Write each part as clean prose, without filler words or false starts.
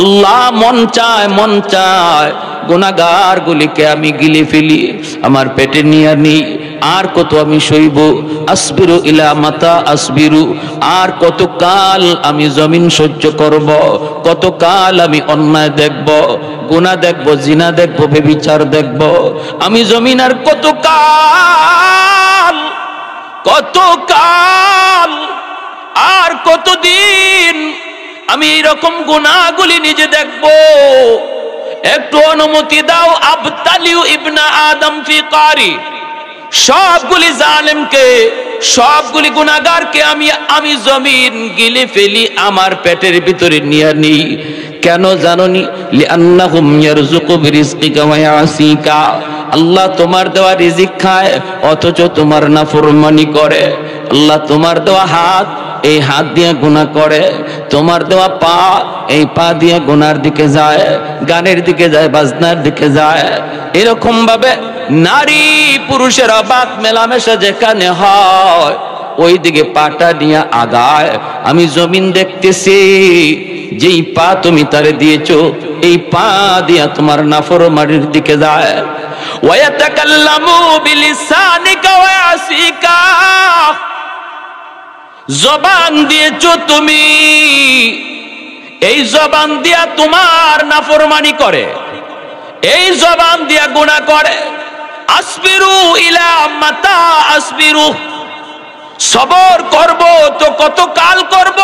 আল্লাহ মন চায় গুনাহগার গুলিকে আমি গিলে ফেলি, আমার পেটে নিয়ে নিই। আর কত আমি সইব? আসবিরু ইলা মাতা আসবিরু, আর কত কাল আমি জমিন সহ্য করব? কত কাল আমি অন্যায় দেখব, গুনাহ দেখব, জিনা দেখব, ব্যভিচার দেখব? আমি জমিন আর কত কাল, কত কাল আর কতদিন আমি এইরকম গুনাহগুলি নিজে দেখব? একটু অনুমতি দাও। আবতালিউ ইবনা আদম ফি কারি, সবগুলি জালেমকে, সবগুলি গুনাহগারকে আমি জমিন গিলে ফেলি, আমার পেটের ভিতরে নিয়ে নিই। কেন জানোনি? লিআন্নাহুম ইয়ারযুকু বিরিজকিকা ওয়া ইয়াসিকা, আল্লাহ তোমার দেওয়া রিজিক খায় অথচ তোমার নাফরমানি করে। আল্লাহ তোমার দেওয়া হাত, এই হাত দিয়ে গুনাহ করে। তোমার দেওয়া পা, এই পা দিয়ে গুনার দিকে যায়, গানের দিকে যায়, বাজনার দিকে যায়। এরকম ভাবে নারী পুরুষের অবাক মেলামেশা যেখানে হয়, ওই দিকে পাটা নিয়ে আগায়। আমি জমিন দেখতেছি, যেই পা তুমি তারে দিয়েছো, এই পা দিয়া তোমার নাফরমানির দিকে যায়। ওয়ায়াতাকাল্লামু বিলিসানিকা ওয়া ইয়াসিকা, জবান দিয়েছো তুমি, এই জবান দিয়া তোমার নাফরমানি করে, এই জবান দিয়া গুনাহ করে। আসবিরু ইলা মাতা আসবিরু, সবর করব তো কত কাল করব?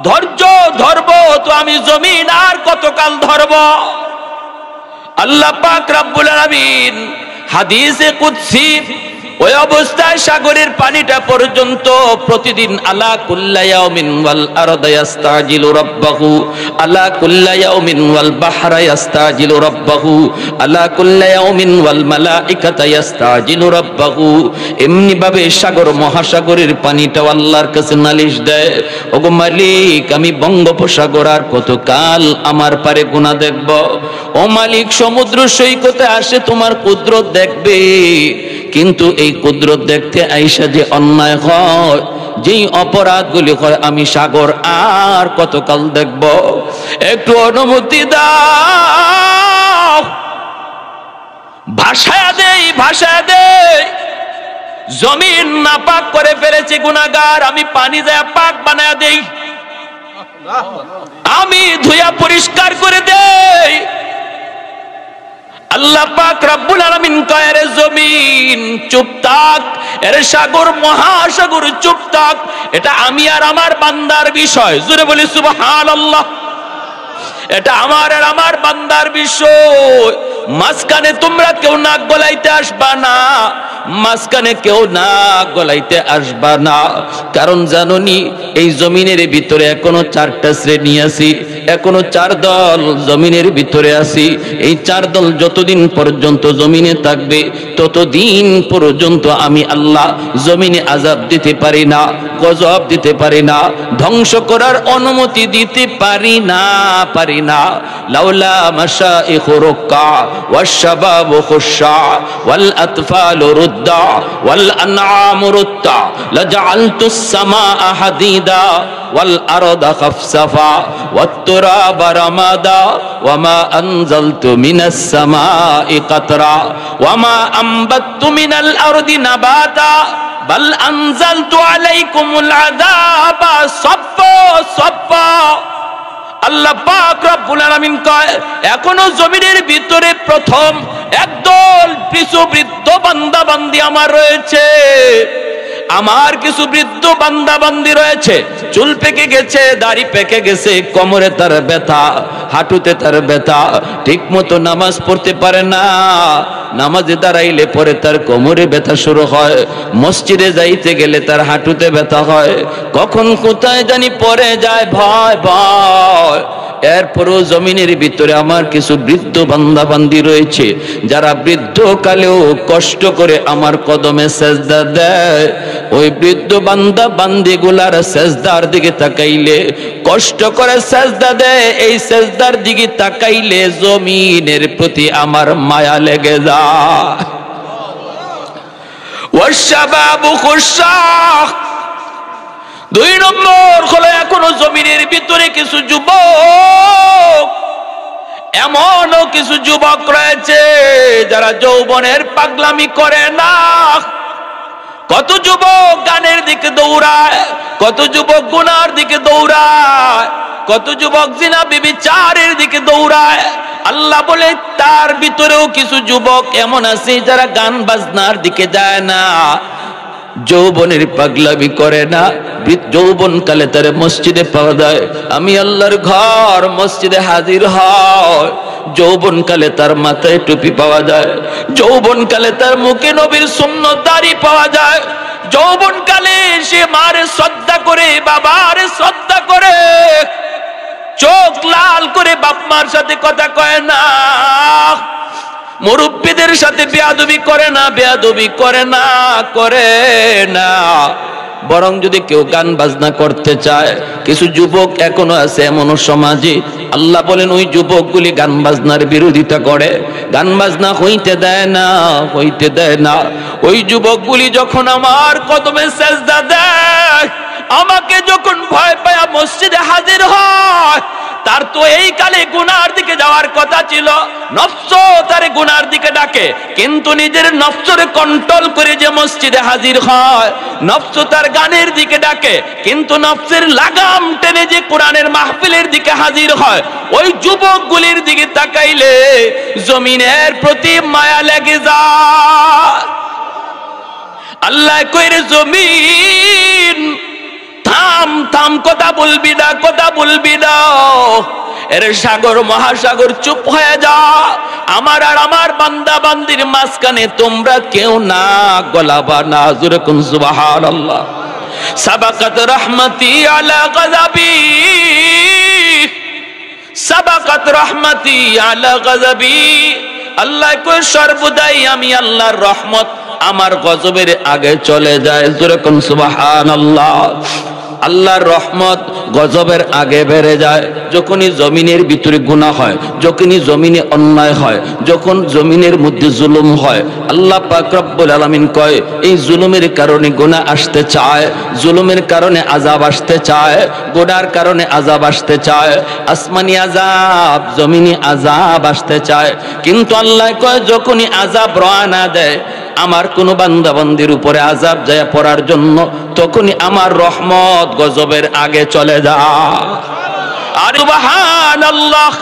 ধৈর্য ধরব তো আমি জমিন আর কত কাল ধরব? আল্লাহ পাক রব্বুল আলামিন হাদিসে কুদসি ওই অবস্থায় সাগরের পানিটা পর্যন্ত প্রতিদিন আলা কুল্লা ইয়াউমিন ওয়াল আরদা ইস্তাজিলু রাব্বাহু, আলা কুল্লা ইয়াউমিন ওয়াল বাহরা ইস্তাজিলু রাব্বাহু, আলা কুল্লা ইয়াউমিন ওয়াল মালাইকাতা ইস্তাজিলু রাব্বাহু। এমনি ভাবে সাগর মহাসাগরের পানিটা আল্লাহর কাছে নালিশ দেয়, ওগো মালিক, আমি বঙ্গোপসাগর আর কত কাল আমার পারে গুনাহ দেখব? ও মালিক, সমুদ্র সৈকতে আসে তোমার কুদরত দেখবে, কিন্তু এই কুদরত দেখতে আইসা যে অন্যায় হয়, যেই অপরাধগুলি হয়, আমি সাগর আর কতকাল দেখব? একটু অনুমতি দাও, ভাষায় দেই। জমিন নাপাক করে ফেলেছে গুনাহগার, আমি পানি যায় পাক বানায় দেই, আমি ধুয়া পরিষ্কার করে দেই। আল্লাহ পাক রব্বুল আলামিন কয়, রে জমিন চুপ থাক, এর সাগর মহাসাগর চুপ থাক, এটা আমি আর আমার বান্দার বিষয়। জোরে বলি সুবহানাল্লাহ। এটা আমার আর আমার বান্দার বিষয়। মাঝখানে তোমরা কেউ নাক গলাইতে আসবা না, মাঝখানে কেউ নাক গলাইতে আসবা না। কারণ জানোনি, এই জমিনের ভিতরে এখনো 4টা শ্রেণী আছে, এখনো 4 দল জমিনের ভিতরে আছে। এই 4 দল যতদিন পর্যন্ত জমিনে থাকবে, ততদিন পর্যন্ত আমি আল্লাহ জমিনে আযাব দিতে পারি না, গজব দিতে পারি না, ধ্বংস করার অনুমতি দিতে পারি না। লাউলা মাশাইখু রুক্কা ওয়াশ-শাবাবু খুশশা ওয়াল আতফালু রুদ্দা ওয়াল আনআমু রুত্তা লাজআলতুস সামাআ হাদিদা ওয়াল আরদা খাফসাফা ওয়াত তুরাবা রামাদা ওয়ামা আনজালতু মিনাস সামাই কাতরা ওয়ামা আমবাততু মিনাল আরদি নাবাতা বাল আনজালতু আলাইকুমুল আযাবা সাফফা। আল্লাহ পাক রব্বুল আলামিন কয়, এখনো জমিনের ভিতরে প্রথম একদল কিছু বৃদ্ধ বান্দা বান্দি আমার রয়েছে, আমার কিছু বৃদ্ধ বান্দা বান্দি রয়েছে, চুল পেকে গেছে, দাড়ি পেকে গেছে, কোমরে তার ব্যথা, হাঁটুতে তার ব্যথা, ঠিক মতো নামাজ পড়তে পারে না, নামাজে দাঁড়াইলে পরে তার কোমরে ব্যথা শুরু হয়, মসজিদে যাইতে গেলে তার হাঁটুতে ব্যথা হয়, কখন কোথায় জানি পড়ে যায়, ভয় ভয়। এরপরও জমিনের ভিতরে আমার কিছু বৃদ্ধ বান্দা বান্দি রয়েছে, যারা বৃদ্ধকালেও কষ্ট করে আমার কদমে সেজদা দেয়। ওই বৃদ্ধ বান্দা বান্দিগুলার সেজদার দিকে তাকাইলে, কষ্ট করে সেজদা দেয়, এই সেজদার দিকে তাকাইলে জমিনের প্রতি আমার মায়া লেগে যায়। ওয়াশ-শাবাবু খুশশা, 2 নম্বর হলো এখনো জমিনের ভিতরে কিছু যুবক এমনও কিছু যুবক রয়েছে যারা যৌবনের পাগলামি করে না। কত যুবক গানের দিকে দৌড়ায়, কত যুবক গুনার দিকে দৌড়ায়, কত যুবক জিনা ব্যভিচারের দিকে দৌড়ায়। আল্লাহ বলে তার ভিতরেও কিছু যুবক এমন আছে যারা গান বাজনার দিকে যায় না, যৌবনের পাগলামি করে না। যৌবন কালে তার মসজিদে পাওয়া যায়, আমি আল্লাহর ঘর মসজিদে হাজির হয়। যৌবন কালে তার মাথায় টুপি পাওয়া যায়, যৌবন কালে তার মুখে নবীর সুন্নত দাড়ি পাওয়া যায়। যৌবন কালে সে মারে শ্রদ্ধা করে, বাবারে শ্রদ্ধা করে, চোখ লাল করে বাপ মার সাথে কথা কয় না, মুরব্বীদের সাথে বেয়াদবি করে না, বেয়াদবি করে না, করে না। বরং যদি কেউ গান বাজনা করতে চায়, কিছু যুবক এখনো আছে এমন সমাজে, আল্লাহ বলেন ওই যুবকগুলি গান বাজনার বিরোধিতা করে, গান বাজনা হইতে দেয় না, হইতে দেয় না। ওই যুবকগুলি যখন আমার কদমে সেজদা দেয়, আমাকে যখন ভয় পায় মসজিদে হাজির হয়, তার তো এই কালে গুনার দিকে যাওয়ার কথা ছিল, নফস তারে গুনার দিকে ডাকে, কিন্তু নিজের নফসরে কন্ট্রোল করে যে মসজিদে হাজির হয়, নফস তার গানের দিকে ডাকে, কিন্তু নফসের লাগাম টেনে যে কোরআনের মাহফিলের দিকে হাজির হয়, ওই যুবকগুলির দিকে তাকাইলে জমিনের প্রতি মায়া লেগে যায়। আল্লাহ কইরে জমিন থাম থাম, কথা বলবি না, কথা বলবি না। এর সাগর মহাসাগর চুপ হয়ে যা, আমার আর আমার বান্দা বান্দির মাঝখানে তোমরা কেউ না গলাবা না। জোরে কোন সুবহানাল্লাহ। সাবাকাত রহমতি আলা গযাবি, সাবাকাত রহমতি আলা গযাবি। আল্লাহ কই সর্বদাই আমি আল্লাহর রহমত আমার গজবের আগে চলে যায়। জোরে কোন সুবহানাল্লাহ। আল্লাহর রহমত গজবের আগে বেড়ে যায় যখনই জমিনের ভিতরে গুনাহ হয়, যখনই জমিনে অন্যায় হয়, যখন জমিনের মধ্যে জুলুম হয়। আল্লাহ পাক রব্বুল আলামিন কয় এই জুলুমের কারণে গুনাহ আসতে চায়, জুলুমের কারণে আযাব আসতে চায়, গুনার কারণে আযাব আসতে চায়, আসমানি আযাব জমিনি আযাব আসতে চায়। কিন্তু আল্লাহ কয় যখনই আযাব রওনা দেয় আমার কোন বান্দা বান্দির উপরে আযাব যায় পড়ার জন্য, তখনই আমার রহমত গজবের আগে চলে যায়। আর সুবহানাল্লাহ।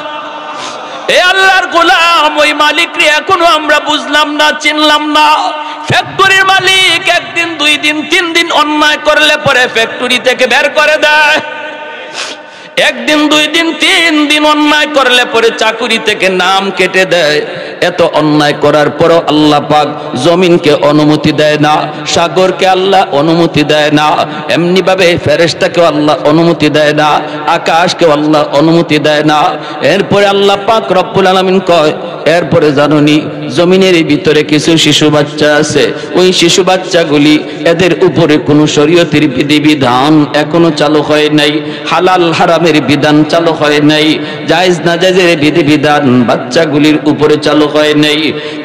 এ আল্লাহর গোলাম, ওই মালিকরে এখনো আমরা বুঝলাম না, চিনলাম না। ফ্যাক্টরির মালিক একদিন, দুই দিন, তিন দিন অন্যায় করলে পরে ফ্যাক্টরি থেকে বের করে দেয়। একদিন, দুই দিন, তিন দিন অন্যায় করলে পরে চাকুরি থেকে নাম কেটে দেয়। এত অন্যায় করার পরও আল্লাহ পাক জমিনকে অনুমতি দেয় না, সাগরকে আল্লাহ অনুমতি দেয় না, এমনি ভাবে ফেরেশতাকেও আল্লাহ অনুমতি দেয় না, আকাশকেও আল্লাহ অনুমতি দেয় না। এরপরে আল্লাহ পাক রব্বুল আলামিন কয় এরপরে জানুনি জমিনের ভিতরে কিছু শিশু বাচ্চা আছে, ওই শিশু বাচ্চাগুলি এদের উপরে কোনো শরীয়তের বিধিবিধান এখনো চালু হয় নাই, হালাল হারামের বিধান চালু হয় নাই, জায়েজ না জায়েজের বিধিবিধান বাচ্চাগুলির উপরে চালু হয় নাই।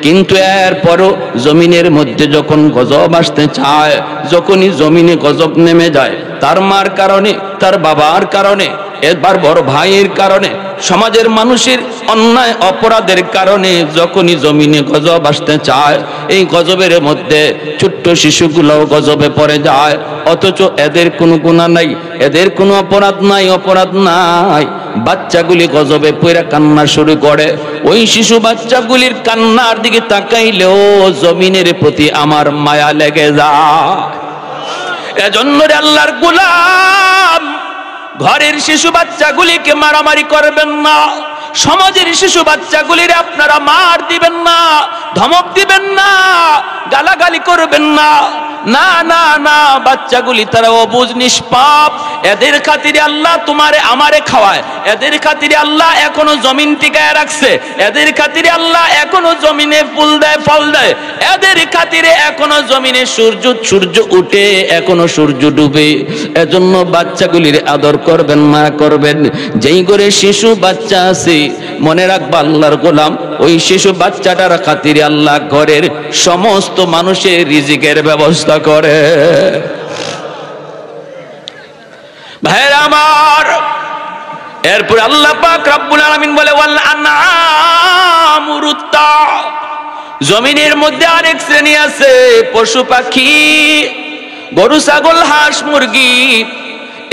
কিন্তু এরপরও জমিনের মধ্যে যখন গজব আসতে চায়, যখনই জমিনে গজব নেমে যায়, তার মার কারণে, তার বাবার কারণে, এবার বড় ভাইয়ের কারণে, সমাজের মানুষের অন্যায় অপরাধের কারণে যখনই জমিনে গজব আসতে চায়, এই গজবের মধ্যে ছোট্ট শিশুগুলোও গজবে পড়ে যায়। অথচ এদের কোনো গুনাহ নাই, এদের কোনো অপরাধ নাই, অপরাধ নাই। বাচ্চাগুলি গজবে পড়ে কান্না শুরু করে। ওই শিশু বাচ্চাগুলির কান্নার দিকে তাকাইলেও জমিনের প্রতি আমার মায়া লেগে যায়। এজন্য আল্লাহর গোলাম, ঘরের শিশু বাচ্চাগুলিকে মারামারি করবেন না, সমাজের শিশু বাচ্চাগুলির আপনারা মার দিবেন না, ধমক দিবেন না, গালাগালি করবেন না। না না না, বাচ্চাগুলি তারা অবুঝ নিষ্পাপ, এদের খাতিরে আল্লাহ তোমারে আমারে খাওয়ায়, এদের খাতিরে আল্লাহ এখনো জমিন টিকায় রাখছে, এদের খাতিরে আল্লাহ এখনো জমিনে ফুল দেয়, ফল দেয়, এদের খাতিরে এখনো জমিনে সূর্য উঠে, এখনো সূর্য ডুবে। এজন্য বাচ্চাগুলির আদর করবেন, মায়া করবেন। যেই করে শিশু বাচ্চা আছে, মনে রাখবা আল্লাহর গোলাম, ওই শিশু বাচ্চাটার খাতিরে আল্লাহ ঘরের সমস্ত মানুষের রিজিকের ব্যবস্থা করে। ভাইরা আমার, এরপর আল্লাহ পাক রব্বুল আলামিন বলে ওয়াল আনআমুরুত্তা, জমিনের মধ্যে আরেক শ্রেণী আছে পশু পাখি, গরু ছাগল হাঁস মুরগি,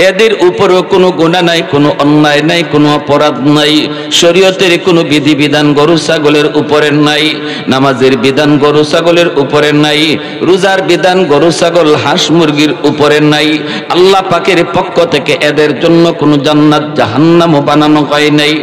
এদের উপরও কোনো গুনাহ নাই, কোনো অন্যায় নাই, কোনো অপরাধ নাই। শরীয়তের কোনো বিধিবিধান গরু ছাগলের উপরে নাই, নামাজের বিধান গরু ছাগলের উপরে নাই, রোজার বিধান গরু ছাগল হাঁস মুরগির উপরে নাই। আল্লাহ পাকের পক্ষ থেকে এদের জন্য কোনো জান্নাত জাহান্নামও বানানো হয় নাই।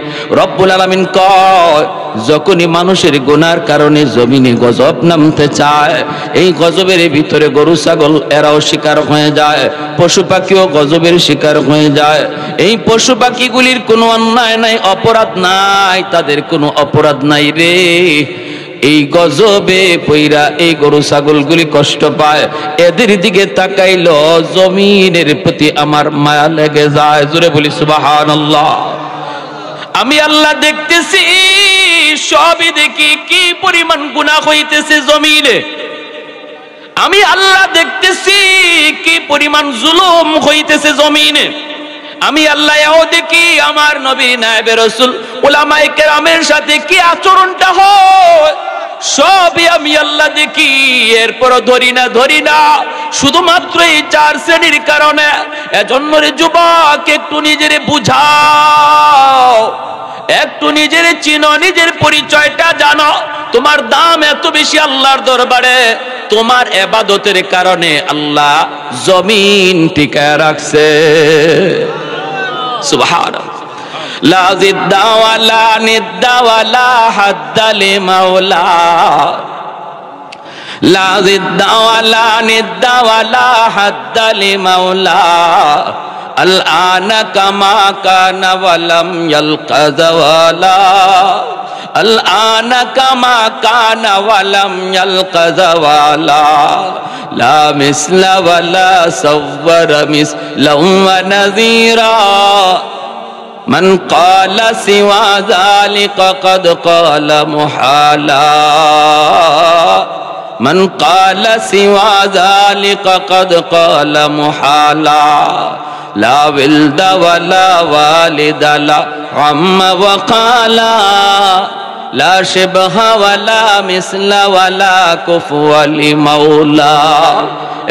রব্বুল আলামিন কয়, যখনই মানুষের গুনার কারণে জমিনে গজব নামতে চায়, এই গজবের ভিতরে গরু ছাগল এরাও শিকার হয়ে যায়, পশু পাখিও গজবের শিকার হয়ে যায়। এই পশু পাখিগুলির কোনো অন্যায় নাই, অপরাধ নাই, তাদের কোনো অপরাধ নাই রে। এই গজবে পইরা এই গরু ছাগলগুলি কষ্ট পায়, এদের দিকে তাকাইল জমিনের প্রতি আমার মায়া লেগে যায়। জোরে বলি সুবহানাল্লাহ। আমি আল্লাহ দেখতেছি, সবই দেখি কি পরিমাণ গুনাহ হইতেছে জমিনে। আমি আল্লাহ দেখতেছি কি পরিমাণ জুলুম হইতেছে জমিনে। আমি আল্লাহ এও দেখি আমার নবী নায়েবে রাসূল উলামায়ে কেরামের সাথে কি আচরণটা হয়, সবই আমি আল্লাহ দেখি। এরপরও ধরি না শুধুমাত্র এই 4 শ্রেণীর কারণে। এজন্য রে যুবক, একটু নিজেরে বুঝাও, একটু নিজের চিনো, নিজের পরিচয়টা জানো। তোমার দাম এত বেশি আল্লাহর দরবারে, তোমার ইবাদতের কারণে আল্লাহ জমিন টিকায় রাখছে। সুবহানাল্লাহ। লা জিদ্দা ওয়ালা নিদ্দা ওয়ালা হাদ্দা লিমাওলা, লা জিদ্দা ওয়ালা নিদ্দা ওয়ালা হাদ্দা লিমাওলা, আল আনা কামা কানা ওয়ালাম ইয়ালকা যাওয়ালা, আল আনা কামা কানা ওয়ালাম ইয়ালকা যাওয়ালা, লা মিসলা ওয়ালা সাওয়ারা মিসলা ওয়া নাযীরা, মান ক্বালা সিওয়া যালিকা ক্বাদ ক্বালা মুহালা, মান ক্বালা সিওয়া যালিকা ক্বাদ ক্বালা মুহালা, লা ওয়ালদা ওয়ালা ওয়ালিদা লা আম্মা ওয়া ক্বালা, লা শিবহা ওয়ালা মিসলা ওয়ালা কুফুয়া লিমাওলা।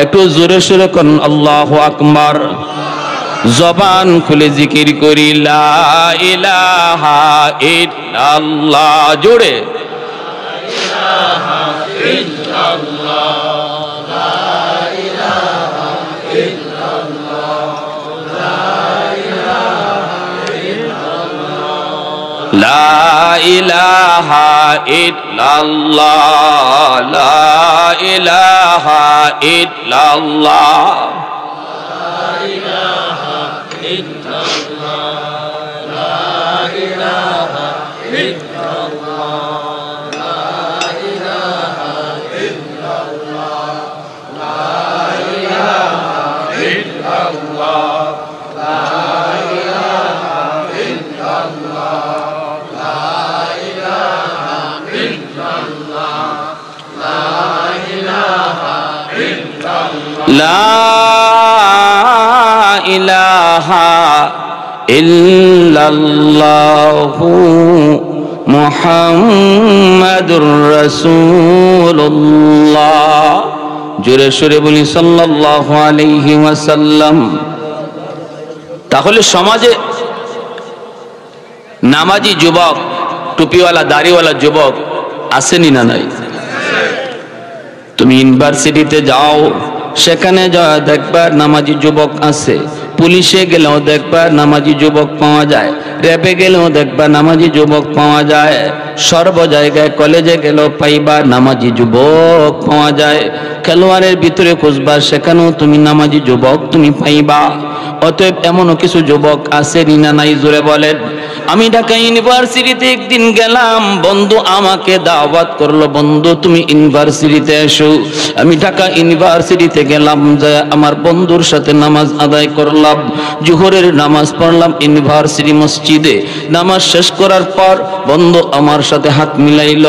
একটু জোরে সোরে কোন আল্লাহু আকবার। জবান খুলে জিকির করি লা ইলাহা ইল্লাল্লাহ। জোরে লা ইলাহা ইল্লাল্লাহ, লা ইলাহা ইল্লাল্লাহ, লা ইলাহা ইল্লাল্লাহ, লা ইলাহা ইল্লাল্লাহ, লা ইলাহা ইল্লাল্লাহ, লা ইলাহা ইল্লাল্লাহু মুহাম্মাদুর রাসূলুল্লাহ। জোরে সোরে বলি সাল্লাল্লাহু আলাইহি ওয়াসাল্লাম। তাহলে সমাজে নামাজি যুবক, টুপিওয়ালা দাড়িওয়ালা যুবক আসেনি না নাই? তুমি ইউনিভার্সিটিতে যাও, সেখানে যাও দেখবা নামাজি যুবক আছে। পুলিশে গেলেও দেখবা নামাজি যুবক পাওয়া যায়, র্যাবে গেলেও দেখবা নামাজি যুবক পাওয়া যায়, সর্ব জায়গায় কলেজে গেলেও পাইবা নামাজি যুবক পাওয়া যায়। খেলোয়াড়ের ভিতরে খুঁজবা, সেখানেও তুমি নামাজি যুবক তুমি পাইবা। অতএব এমনও কিছু যুবক আছে না নাই? জোরে বলেন। আমি ঢাকা ইউনিভার্সিটিতে একদিন গেলাম, বন্ধু আমাকে দাওয়াত করলো, বন্ধু তুমি ইউনিভার্সিটিতে এসো। আমি ঢাকা ইউনিভার্সিটিতে গেলাম, যে আমার বন্ধুর সাথে নামাজ আদায় করলাম, জোহরের নামাজ পড়লাম ইউনিভার্সিটি মসজিদে। নামাজ শেষ করার পর বন্ধু আমার সাথে হাত মিলাইল,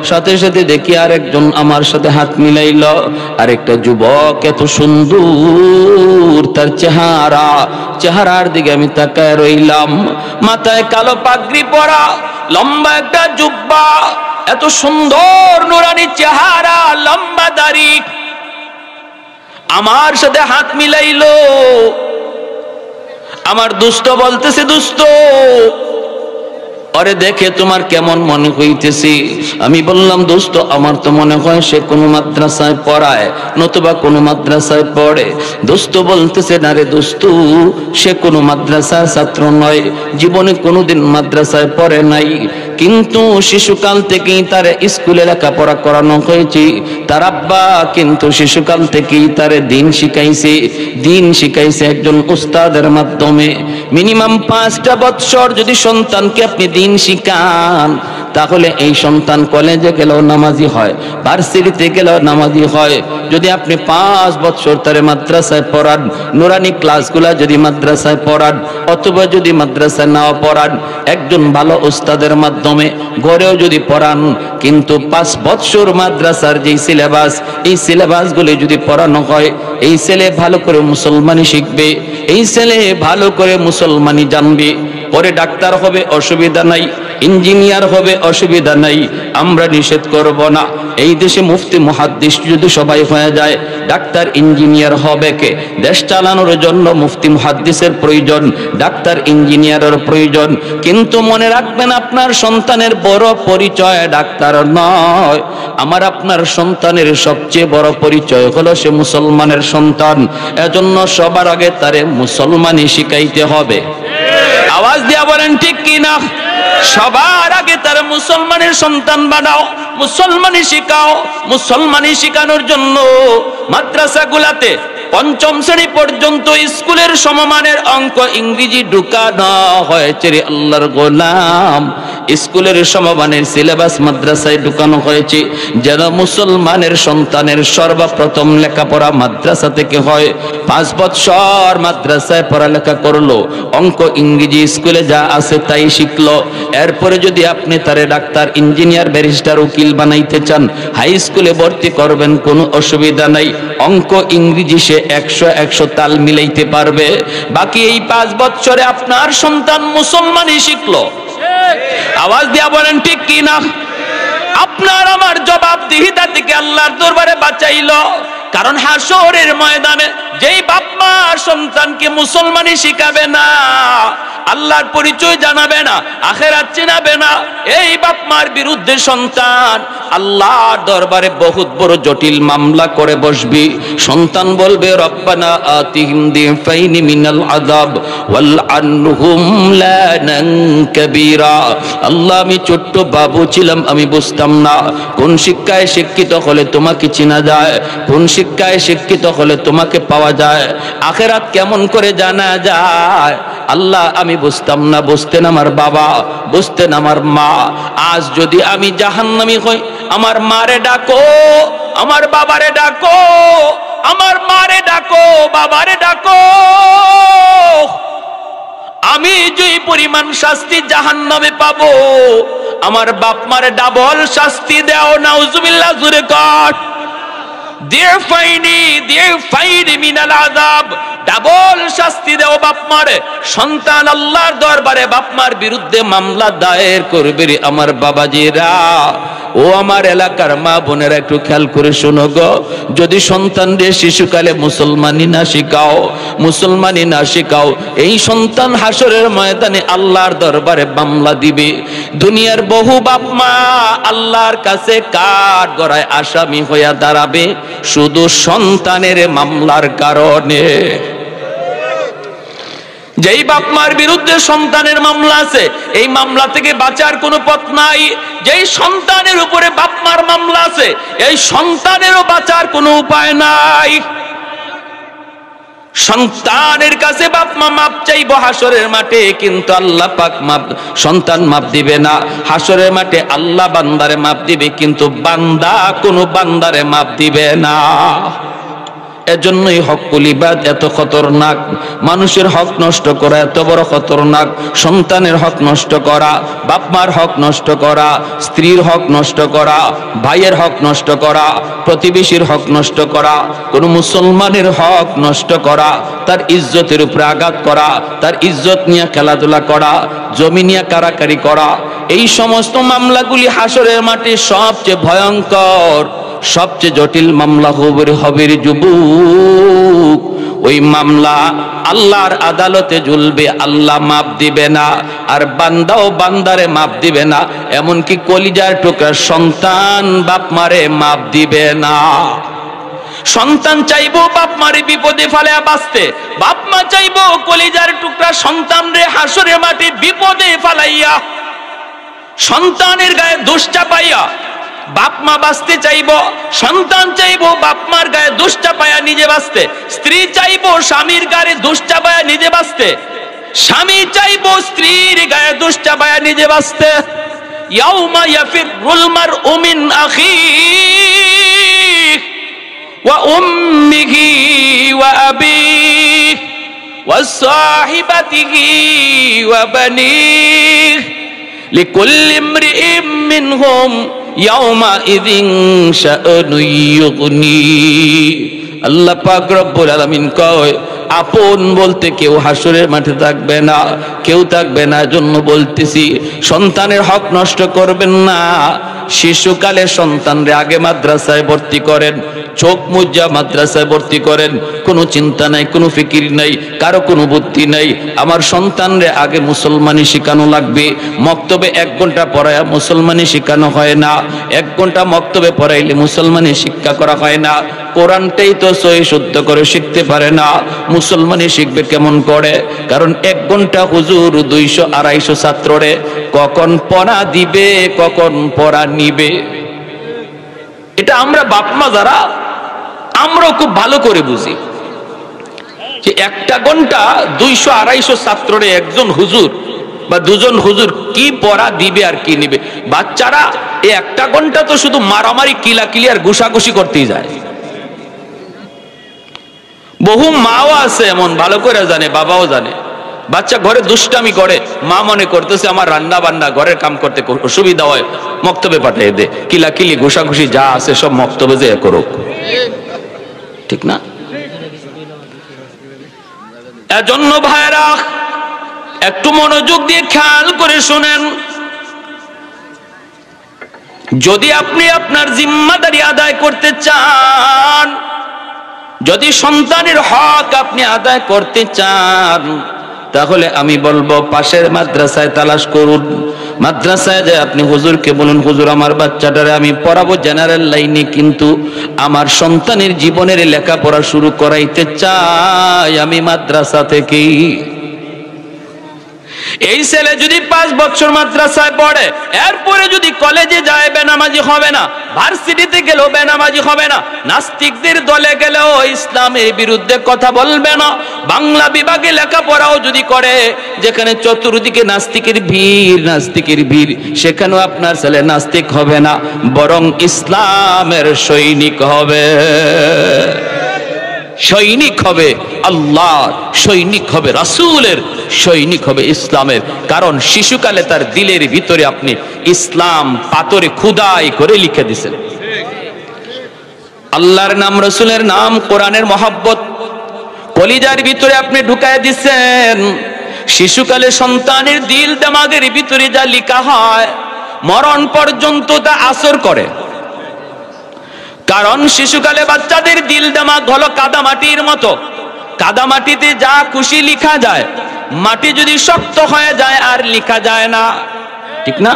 সাথে সাথে দেখি আরেকজন আমার সাথে হাত মিলাইল, আরেকটা যুবক, এত সুন্দর তার চেহারার দিকে আমি তাকায় রইলাম। মাথায় কালো পাগড়ি পরা, লম্বা একটা জুব্বা, এত সুন্দর নুরানি চেহারা, লম্বা দাড়ি, আমার সাথে হাত মিলাইলো। আমার দুষ্ট বলতেছে, দুষ্ট আরে দেখে তোমার কেমন মনে হইতেছে? আমি বললাম, দোস্ত আমার তো মনে হয় সে কোনো মাদ্রাসায় পড়ায়, নতুবা কোনো মাদ্রাসায় পড়ে। দোস্ত বলতেছে, না রে দোস্ত, সে কোনো মাদ্রাসার ছাত্র নয়, জীবনে কোনোদিন মাদ্রাসায় পড়ে নাই, কিন্তু শিশুকাল থেকেই তার স্কুলে লেখাপড়া করানো হয়েছে। তার আব্বা কিন্তু শিশুকাল থেকেই তার দিন শিখাইছে একজন উস্তাদের মাধ্যমে। মিনিমাম 5টা বছর যদি সন্তানকে আপনি দিন শিখান, তাহলে এই সন্তান কলেজে গেলেও নামাজি হয়, ভার্সিটিতে গেলেও নামাজি হয়। যদি আপনি 5 বছর তারে মাদ্রাসায় পড়ান, নুরানি ক্লাসগুলা যদি মাদ্রাসায় পড়ান, অথবা যদি মাদ্রাসায় নাও পড়ান, একজন ভালো উস্তাদের মাধ্যমে ঘরেও যদি পড়ান, কিন্তু 5 বছর মাদ্রাসার যেই সিলেবাস, এই সিলেবাসগুলি যদি পড়ানো হয়, এই ছেলে ভালো করে মুসলমানি শিখবে, এই ছেলে ভালো করে মুসলমানি জানবে, পরে ডাক্তার হবে অসুবিধা নাই, ইঞ্জিনিয়ার হবে অসুবিধা নাই, আমরা নিষেধ করব না। এই দেশে মুফতি মুহাদ্দিস যদি সবাই হয়ে যায়, ডাক্তার ইঞ্জিনিয়ার হবে কে? দেশ চালানোর জন্য মুফতি মুহাদ্দিসের প্রয়োজন, ডাক্তার ইঞ্জিনিয়ারের প্রয়োজন। কিন্তু মনে রাখবেন, আপনার সন্তানের বড় পরিচয় ডাক্তার নয়, আমার আপনার সন্তানের সবচেয়ে বড় পরিচয় হলো সে মুসলমানের সন্তান। এজন্য সবার আগে তারে মুসলমানি শিখাইতে হবে। আওয়াজ দিয়া বলেন ঠিক কি না? সবার আগে তার মুসলমানের সন্তান বানাও, মুসলমানি শিখাও। মুসলমানি শিখানোর জন্য মাদ্রাসাগুলাতে 5ম শ্রেণী পর্যন্ত স্কুলের সমমানের অঙ্ক ইংরেজি ঢুকানো হয়েছে রে আল্লাহর গোলাম। স্কুলের সমমানের সিলেবাস মাদ্রাসায় ঢুকানো হয়েছে, যেন মুসলমানের সন্তানের সর্বপ্রথম লেখাপড়া মাদ্রাসা থেকে হয়। 5 বছর মাদ্রাসায় পড়ালেখা করলো, অঙ্ক ইংরেজি স্কুলে যা আছে তাই শিখলো। এরপরে যদি আপনি তারে ডাক্তার ইঞ্জিনিয়ার ব্যারিস্টার উকিল বানাইতে চান, হাই স্কুলে ভর্তি করবেন, কোনো অসুবিধা নাই। অঙ্ক ইংরেজি সে 100 তাল মিলাইতে পারবে। বাকি এই 5 বছরে আপনার সন্তান মুসলমানই শিখলো। আওয়াজ দিয়া বলেন ঠিক কি না? আপনার আমার জবাবদিহিতা থেকে আল্লাহর দরবারে বাঁচাইলো। কারণ হাসরের ময়দানে যেই বাপ মা সন্তানকে মুসলমানি শিখাবে না, আল্লাহর পরিচয় জানাবে না, আখিরাত চিনাবে না, এই বাপ মার বিরুদ্ধে সন্তান আল্লাহর দরবারে বহুত বড় জটিল মামলা করে বসবি। সন্তান বলবে, রব্বানা আতিহিম দিফাইনি মিনাল আযাব ওয়াল আনহুম লানান কাবীরা। আল্লাহ, আমি ছোট্ট বাবু ছিলাম, আমি বুঝতাম না কোন শিক্ষায় শিক্ষিত হলে তোমাকে চিনা যায়, কোন শিক্ষায় শিক্ষিত হলে তোমাকে পাওয়া যায়, আখিরাত কেমন করে জানা যায়। আল্লাহ, আমি বুঝতাম না, বুঝতেন আমার বাবা, বুঝতেন আমার মা। আজ যদি আমি জাহান্নামী হই, আমার মারে ডাকো, আমার বাবারে ডাকো, আমার মারে ডাকো, বাবারে ডাকো। আমি যে পরিমাণ শাস্তি জাহান্নামে পাবো, আমার বাপ মারে ডাবল শাস্তি দাও। নাউজুবিল্লাহ, জোরে কর। দিফাইনি মিনাল আযাব, ডাবল শাস্তি দাও বাপ মারে। সন্তান আল্লাহর দরবারে বাপ মার বিরুদ্ধে মামলা দায়ের করবে রে আমার বাবাজিরা। ও আমার এলাকার মা বোনেরা, একটু খেয়াল করে শোনো গো। যদি সন্তানদের শিশুকালে মুসলমানি না শিখাও, এই সন্তান হাসরের ময়দানে আল্লাহর দরবারে মামলা দিবে। দুনিয়ার বহু বাপ মা আল্লাহর কাছে কাঠ গড়ায় আসামি হইয়া দাঁড়াবে শুধু সন্তানের মামলার কারণে। যেই বাপ মার বিরুদ্ধে সন্তানের মামলা আছে, এই মামলা থেকে বাঁচার কোনো পথ নাই। যেই সন্তানের উপরে বাপ মার মামলা আছে, এই সন্তানেরও বাঁচার কোনো উপায় নাই। সন্তানের কাছে বাপ মা মাপ চাইবো হাসরের মাঠে, কিন্তু আল্লাহ পাক মাপ, সন্তান মাপ দিবে না। হাসরের মাঠে আল্লাহ বান্দারে মাপ দিবে, কিন্তু বান্দা কোনো বান্দারে মাপ দিবে না। এজন্যই হকুল ইবাদ এত খতরনাক। মানুষের হক নষ্ট করা এত বড় খতরনাক। সন্তানের হক নষ্ট করা, বাপ মার হক নষ্ট করা, স্ত্রীর হক নষ্ট করা, ভাইয়ের হক নষ্ট করা, প্রতিবেশীর হক নষ্ট করা, কোন মুসলমানের হক নষ্ট করা, তার ইজ্জতের উপরে আঘাত করা, তার ইজ্জত নিয়ে খেলাধুলা করা, জমি নিয়ে কারাকারি করা, এই সমস্ত মামলাগুলি হাসরের মাঠে সবচেয়ে ভয়ঙ্কর, সবচেয়ে জটিল মামলা হবে রে যুবক। ওই মামলা আল্লাহর আদালতে ঝুলবে, আল্লাহ মাপ দিবে না, আর বান্দাও বান্দারে মাপ দিবে না, এমনকি কলিজার টুকরা সন্তান বাপ মারে মাপ দিবে না। সন্তান চাইবো বাপ মারে বিপদে ফেলে বাঁচতে, বাপ মা চাইবো কলিজার টুকরা সন্তান রে হাসরের মাঠে বিপদে ফেলাইয়া, সন্তানের গায়ে দোষ চাপাইয়া বাপ মা বাঁচতে চাইবো, সন্তান চাইবো বাপ মার গায়ে দোষ চাপায়া নিজে বাঁচতে, স্ত্রী চাইবো স্বামীর গায়ে দোষ চাপায়া নিজে বাঁচতে, স্বামী চাইবো স্ত্রীর গায়ে দোষ চাপায়া নিজে বাঁচতে। ইয়াউমা ইয়াফিরুল মারউ মিন আখিহি ওয়া উম্মিহি ওয়া আবিহি ওয়া সাহিবাতিহি ওয়া বানিহি লিকুল্লি ইমরিইম মিনহুম ইয়াউমাইযিন শাআনু ইউগনি। আল্লাহ পাক রব্বুল আলামিন কয়, আপন বলতে কেউ হাসরের মাঠে থাকবে না, কেউ থাকবে না। জন্য বলতেছি, সন্তানের হক নষ্ট করবেন না। শিশুকালে সন্তানরে আগে মাদ্রাসায় ভর্তি করেন, চোখ মুজ্জা মাদ্রাসায় ভর্তি করেন, কোনো চিন্তা নাই, কোনো ফিকির নাই, কারো কোনো বুদ্ধি নাই। আমার সন্তানরে আগে মুসলমানি শেখানো লাগবে। মক্তবে 1 ঘন্টা পড়ায়া মুসলমানি শেখানো হয় না, 1 ঘন্টা মক্তবে পড়াইলে মুসলমানি শিক্ষা করা হয় না। কোরআনটাই তো সহি শুদ্ধ করে শিখতে পারে না, মুসলমানি শিখবে কেমন করে? কারণ 1 ঘন্টা হুজুর 200-250 ছাত্ররে কখন পড়া দিবে, কখন পড়া নিবে, এটা আমরা বাপ মা যারা, আমরাও খুব ভালো করে বুঝি যে 1 ঘন্টা 200-250 ছাত্ররে একজন হুজুর বা 2জন হুজুর কি পড়া দিবে আর কি নিবে। বাচ্চারা এই 1 ঘন্টা তো শুধু মারামারি, কিলাকিলি আর ঘুষাঘুষি করতেই যায়। বহু মাও আছে এমন, ভালো করে জানে, বাবাও জানে, বাচ্চা ঘরে দুষ্টামি করে, মা মনে করতেছে আমার রান্না বান্না ঘরের কাম করতে অসুবিধা হয়, মক্তবে পাঠিয়ে দে, কিলাকিলি ঘুষাঘুষি যা আছে সব মক্তবে যে করুক, ঠিক না? এজন্য ভাইরা একটু মনোযোগ দিয়ে খেয়াল করে শুনেন, যদি আপনি আপনার জিম্মাদারি আদায় করতে চান, যদি সন্তানের হক আপনি আদায় করতে চান, তাহলে আমি বলবো পাশের মাদ্রাসায় তালাশ করুন। মাদ্রাসায় যায় আপনি হুজুরকে বলুন, হুজুর আমার বাচ্চাটারে আমি পড়াবো জেনারেল লাইনে, কিন্তু আমার সন্তানের জীবনের লেখাপড়া শুরু করাইতে চাই আমি মাদ্রাসা থেকেই। এই ছেলে যদি 5 বছর মাদ্রাসায় পড়ে, এরপরে যদি কলেজে যায় বেনামাজি হবে না, ভার্সিটিতে গেলেও বেনামাজি হবে না, নাস্তিকদের দলে গেলেও ইসলামের বিরুদ্ধে কথা বলবে না, বাংলা বিভাগে লেখাপড়াও যদি করে, যেখানে চতুর্দিকে নাস্তিকের ভিড়, সেখানেও আপনার ছেলে নাস্তিক হবে না, বরং ইসলামের সৈনিক হবে, সৈনিক হবে আল্লাহর, সৈনিক হবে রাসূলের, সৈনিক হবে ইসলামের। কারণ শিশুকালে তার দিলের ভিতরে আপনি ইসলাম পাথরে খোদাই করে লিখে দিয়েছেন। আল্লাহর নাম, রাসূলের নাম, কোরআনের মহব্বত কলিজার ভিতরে আপনি ঢুকায় দিচ্ছেন। শিশুকালে সন্তানের দিল দিমাগের ভিতরে যা লেখা হয়, মরণ পর্যন্ত তা আসর করে। কারণ শিশুকালে বাচ্চাদের দিল দিমাগ হলো কাদামাটির মতো, কাদামাটিতে যা খুশি লেখা যায়, মাটি যদি শক্ত হয়ে যায় আর লেখা যায় না, ঠিক না?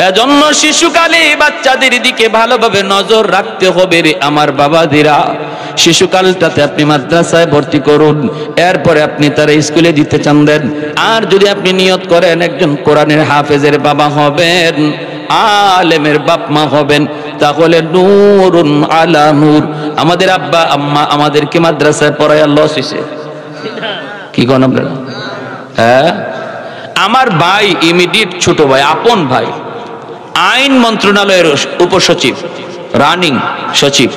এজন্য শিশুকালে বাচ্চাদের দিকে ভালোভাবে নজর রাখতে হবে রে আমার বাবাদিরা। শিশুকালটাতে আপনি মাদ্রাসায় ভর্তি করুন, এরপরে আপনি তারা স্কুলে দিতে চান দেন। আর যদি আপনি নিয়ত করেন একজন কোরআনের হাফেজের বাবা হবেন, আলেমের বাপ মা হবেন, তাহলে নূরুন আলা নূর। আমাদের আব্বা আম্মা আমাদেরকে মাদ্রাসায় পড়ায় লস হইছে, কি কোন আপনারা? হ্যাঁ, আমার ভাই ইমিডিয়েট ছোট ভাই, আপন ভাই, আইন মন্ত্রণালয়ের উপসচিব, রানিং সচিব,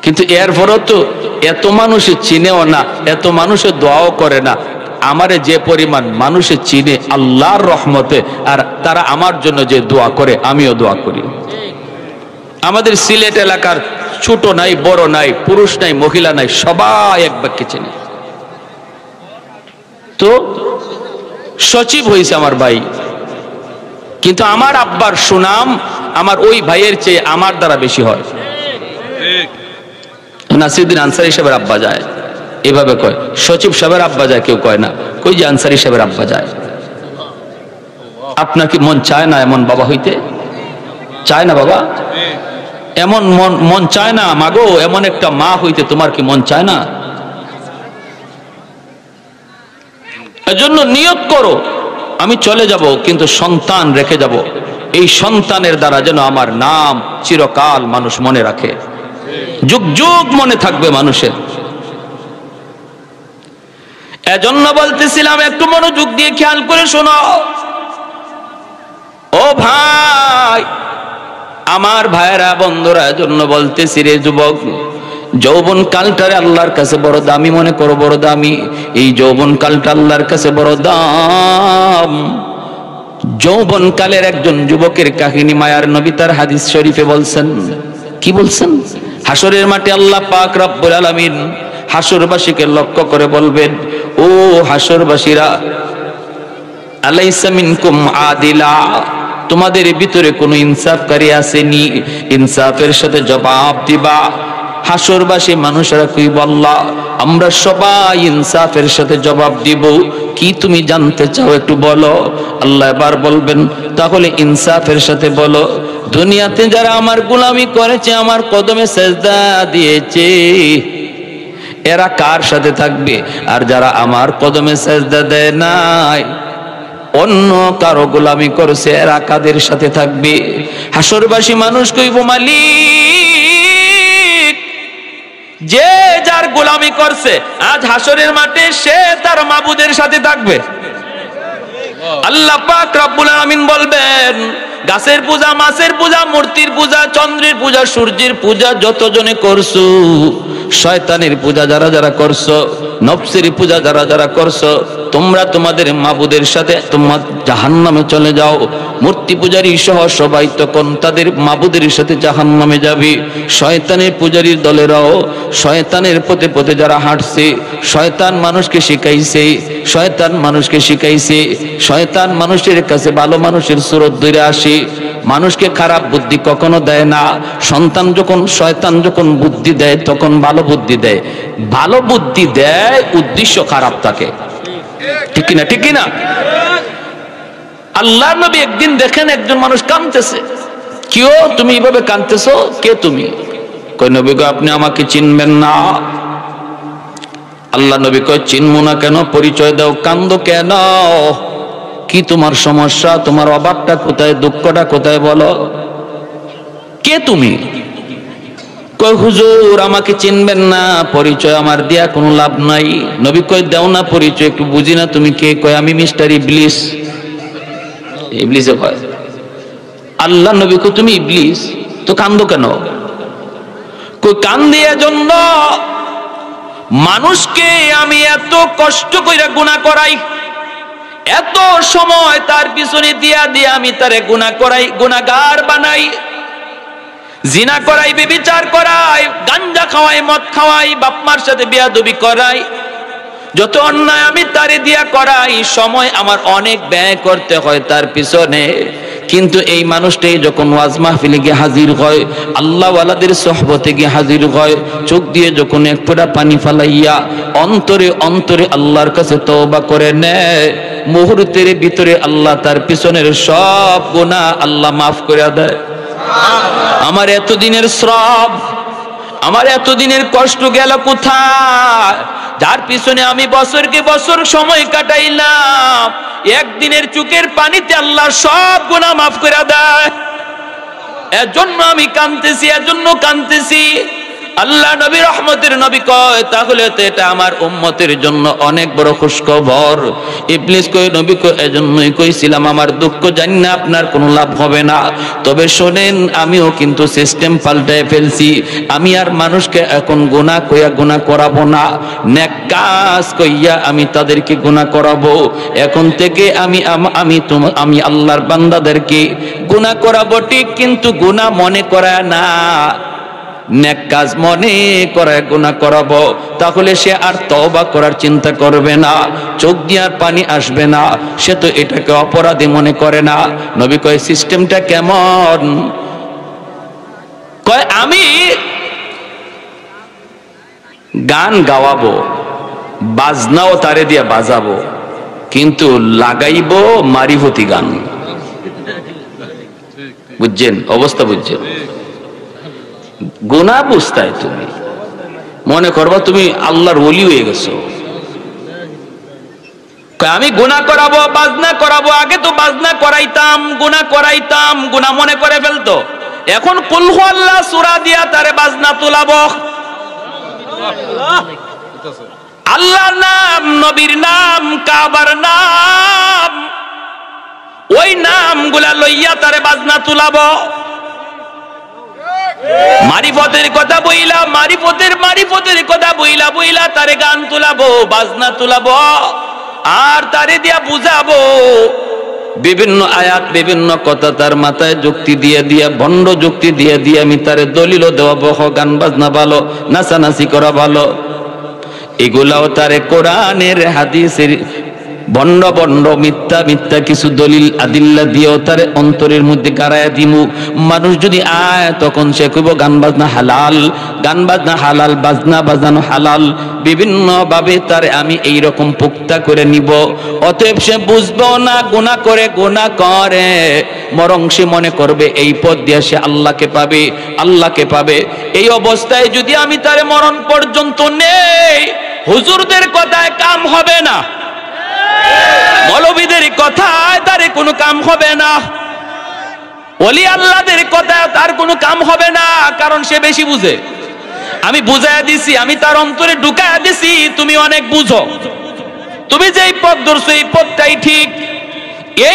কিন্তু এরপরও তো এত মানুষের চিনেও না, এত মানুষের দোয়াও করে না। আমারে যে পরিমাণ মানুষের চিনে আল্লাহর রহমতে, আর তারা আমার জন্য যে দোয়া করে আমিও দোয়া করি। আমাদের সিলেট এলাকার ছোট নাই, বড় নাই, পুরুষ নাই, মহিলা নাই, সবাই এক বাক্যে চিনে। তো সচিব হয়েছে আমার ভাই, কিন্তু আমার আব্বার সুনাম আমার ওই ভাইয়ের চেয়ে আমার দ্বারা বেশি হয়। নাসিরউদ্দিন আনসারী সাহেবের আব্বা যায়, এভাবে কয়। সচিব সাহেবের আব্বা যায় কেউ কয় না, কই যে আনসারী সাহেবের আব্বা যায়। আপনার কি মন চায় না এমন বাবা হইতে? চায় না বাবা? এমন মন চায় না মাগো এমন একটা মা হইতে? তোমার কি মন চায় না? এজন্য নিয়ত করো, আমি চলে যাব কিন্তু সন্তান রেখে যাব। এই সন্তানের দ্বারা যেন আমার নাম চিরকাল মানুষ মনে রাখে, যুগ যুগ মনে থাকবে মানুষের। এজন্য বলতেছিলাম, একটু মনোযোগ দিয়ে খেয়াল করে শোনো ও ভাই, আমার ভাইয়েরা, বন্ধুরা, এজন্য বলতেছি রে যুবক, যৌবন কালটারে আল্লাহর কাছে বড় দামি মনে করো, বড় দামি। এই যৌবন কালটা আল্লাহর কাছে বড় দাম। যৌবন কালের একজন যুবকের কাহিনী মায়ার নবী তার হাদিস শরীফে বলছেন। কি বলছেন? হাসরের মাঠে আল্লাহ পাক রব্বুল আলামিন হাসরবাসীকে লক্ষ্য করে বলবেন, ও হাসরবাসীরা, আলাইসা মিনকুম আদিলা, তোমাদের ভিতরে কোনো ইনসাফকারী আসেনি? ইনসাফের সাথে জবাব দিবা। হাসরবাসী মানুষেরা কইব, আল্লাহ আমরা সবাই ইনসাফের সাথে জবাব দিব, কি তুমি জানতে চাও একটু বলো। আল্লাহ এবার বলবেন, তাহলে ইনসাফের সাথে বলো, দুনিয়াতে যারা আমার গোলামি করেছে, আমার কদমে সেজদা দিয়েছে, এরা কার সাথে থাকবে? আর যারা আমার কদমে সেজদা দেয় নাই, অন্য কারো গোলামি করছে, এরা কাদের সাথে থাকবে? হাসরবাসী মানুষ কইব, মালিক, যে যার গোলামি করছে আজ হাসরের মাঠে সে তার মাবুদের সাথে থাকবে। আল্লাহ পাক রব্বুল আলামিন বলবেন, গাছের পূজা, মাছের পূজা, মূর্তির পূজা, চন্দ্রের পূজা, সূর্যের পূজা যতজনে করছো, শয়তানের পূজা যারা যারা করছো, নফসের পূজা যারা যারা করছো, তোমরা তোমাদের মাবুদের সাথে তোমরা জাহান্নামে চলে যাও। মূর্তি পূজারী সহ সবাই তখন তাদের মাবুদের সাথে জাহান্নামে যাবে। শয়তানের পূজারীর দলেরাও শয়তানের পথে পথে যারা হাঁটছে, শয়তান মানুষকে শিখাইছে, শয়তান মানুষকে শিখাইছে, শয়তান মানুষের কাছে ভালো মানুষের সুরত ধরে আসে, মানুষকে খারাপ বুদ্ধি কখনো দেয় না। সন্তান যখন, শয়তান যখন বুদ্ধি দেয় তখন ভালো বুদ্ধি দেয়, ভালো বুদ্ধি দেয় উদ্দেশ্য খারাপ থাকে, ঠিক কিনা? ঠিক কিনা? আল্লাহ নবী একদিন দেখেন একজন মানুষ কাঁদতেছে। কেউ তুমি এইভাবে কাঁদতেছো, কে তুমি? কই নবী গো, আপনি আমাকে চিনবেন না। আল্লাহ নবী কয়, চিনবো না কেন? পরিচয় দাও। কান্দো কেন? কি তোমার সমস্যা? তোমার অভাবটা কোথায়? দুঃখটা কোথায় বলো? কে তুমি? কয় হুজুর আমাকে চিনবেন না, পরিচয় আমার দেয়া কোনো লাভ নাই। নবী কয়, দাও না পরিচয়, একটু বুঝি না তুমি কে। কয়, আমি মিস্টার ইবলিস। ইবলিসে কয়, আল্লাহ নবী কয়, তুমি ইবলিস? তো কান্দো কেন? কই, কান্দি এজন্য, মানুষকে আমি এত কষ্ট কইরা গুনাহ করাই, এত সময় তার পিছনে দিয়া দিয়া আমি তারে গুনাহ করাই, গুনাহগার বানাই, জিনা করাই, ব্যভিচার করাই, গাঞ্জা খাওয়াই, মদ খাওয়াই, বাপ মার সাথে বেয়াদবি করাই, যত অন্যায় আমি তারে দিয়া করাই, সময় আমার অনেক ব্যয় করতে হয় তার পিছনে। কিন্তু এই মানুষটাই যখন ওয়াজ মাহফিলে গিয়ে হাজির হয়, আল্লাহ ওয়ালাদের সোহবতে গিয়ে হাজির হয়, চোখ দিয়ে যখন এক ফোঁটা পানি ফালাইয়া অন্তরে অন্তরে আল্লাহর কাছে তওবা করে নেয়, মুহূর্তের ভিতরে আল্লাহ তার পিছনের সব গুনাহ আল্লাহ মাফ করে দেয়। আমার এতদিনের শ্রম, আমার এতদিনের কষ্ট গেল কোথায়? যার পিছনে আমি বছরকে বছর সময় কাটাইলাম, একদিনের চোখের পানিতে আল্লাহ সব গুনাহ মাফ করে দেয়। এজন্য আমি কাঁদতেছি, এজন্য কাঁদতেছি। আল্লাহ নবী রহমতের নবী কয় তাহলে তো এটা আমার উম্মতের জন্য অনেক বড় খুশখবর। ইবলিস কয় নবী কয় এজন্যই কইছিলাম আমার দুঃখ জানি না আপনার কোনো লাভ হবে না, তবে শোনেন আমিও কিন্তু সিস্টেম পাল্টায় ফেলছি। আমি আর মানুষকে এখন গুনাহ কইয়া গুনাহ করাবো না, নেক কাজ কইয়া আমি তাদেরকে গুনাহ করাবো। এখন থেকে আমি আল্লাহর বান্দাদেরকে গুনাহ করাবো ঠিক, কিন্তু গুনাহ মনে করায় না, নেক কাজ মনে করে গুনাহ করাবো। তাহলে সে আর তওবা করার চিন্তা করবে না, চোখ দিয়ে আর পানি আসবে না, সে তো এটাকে অপরাধী মনে করে না। নবী কয় সিস্টেমটা কেমন? কয় আমি গান গাওয়াবো, বাজনাও তারে দিয়ে বাজাবো, কিন্তু লাগাইবো মারিফতি গান। বুঝছেন অবস্থা? বুঝছেন? গুনাহ বুঝতাই তুমি মনে করবা তুমি আল্লাহর ওলি হয়ে গেছো। আমি গুনাহ করাবো, বাজনা করাবো। আগে তো বাজনা করাইতাম, গুনাহ করাইতাম, গুনাহ মনে করে ফেলতো। এখন কুল হু আল্লাহ সূরা দিয়া তারে বাজনা তুলাবো। আল্লাহর নাম, নবীর নাম, কাবার নাম, ওই নামগুলা লইয়া তারে বাজনা তুলাবো। মারিফতের কথা বইলা, মারিফতের কথা বইলা বইলা তারে গান তুলাবো, বাজনা তুলাবো, আর তারে দিয়া বুঝাবো বিভিন্ন আয়াত, বিভিন্ন কথা তার মাথায় যুক্তি দিয়ে দিয়া, ভণ্ড যুক্তি দিয়ে দিয়ে আমি তারে দলিলও দেওয়াবো, গান বাজনা ভালো, নাচানাচি করা ভালো। এগুলাও তারে কোরআনের হাদিসের বন্ড বন্ড মিথ্যা মিথ্যা কিছু দলিল আদিল্লা দিয়েও তার অন্তরের মধ্যে গাড়াইয়া দিমু। মানুষ যদি আয় তখন সে কইব গান বাজনা হালাল, গান বাজনা হালাল, বাজনা বাজানো হালাল। বিভিন্ন ভাবে তার আমি এই রকম পুক্তা করে নিব। অতএব সে বুঝবো না গুনাহ করে, বরং সে মনে করবে এই পথ দিয়ে সে আল্লাহকে পাবে, আল্লাহকে পাবে। এই অবস্থায় যদি আমি তারে মরণ পর্যন্ত নেই, হুজুরদের কথায় কাম হবে না, মৌলবীদের কথায় তারে কোনো কাম হবে না, ওলি আল্লাহদের কথায় তার কোনো কাম হবে না, কারণ সে বেশি বুঝে। আমি বুঝাইয়া দিছি, আমি তার অন্তরে ঢুকাইয়া দিছি, তুমি অনেক বুঝো, তুমি যেই পথ ধরছো এই পথটাই ঠিক।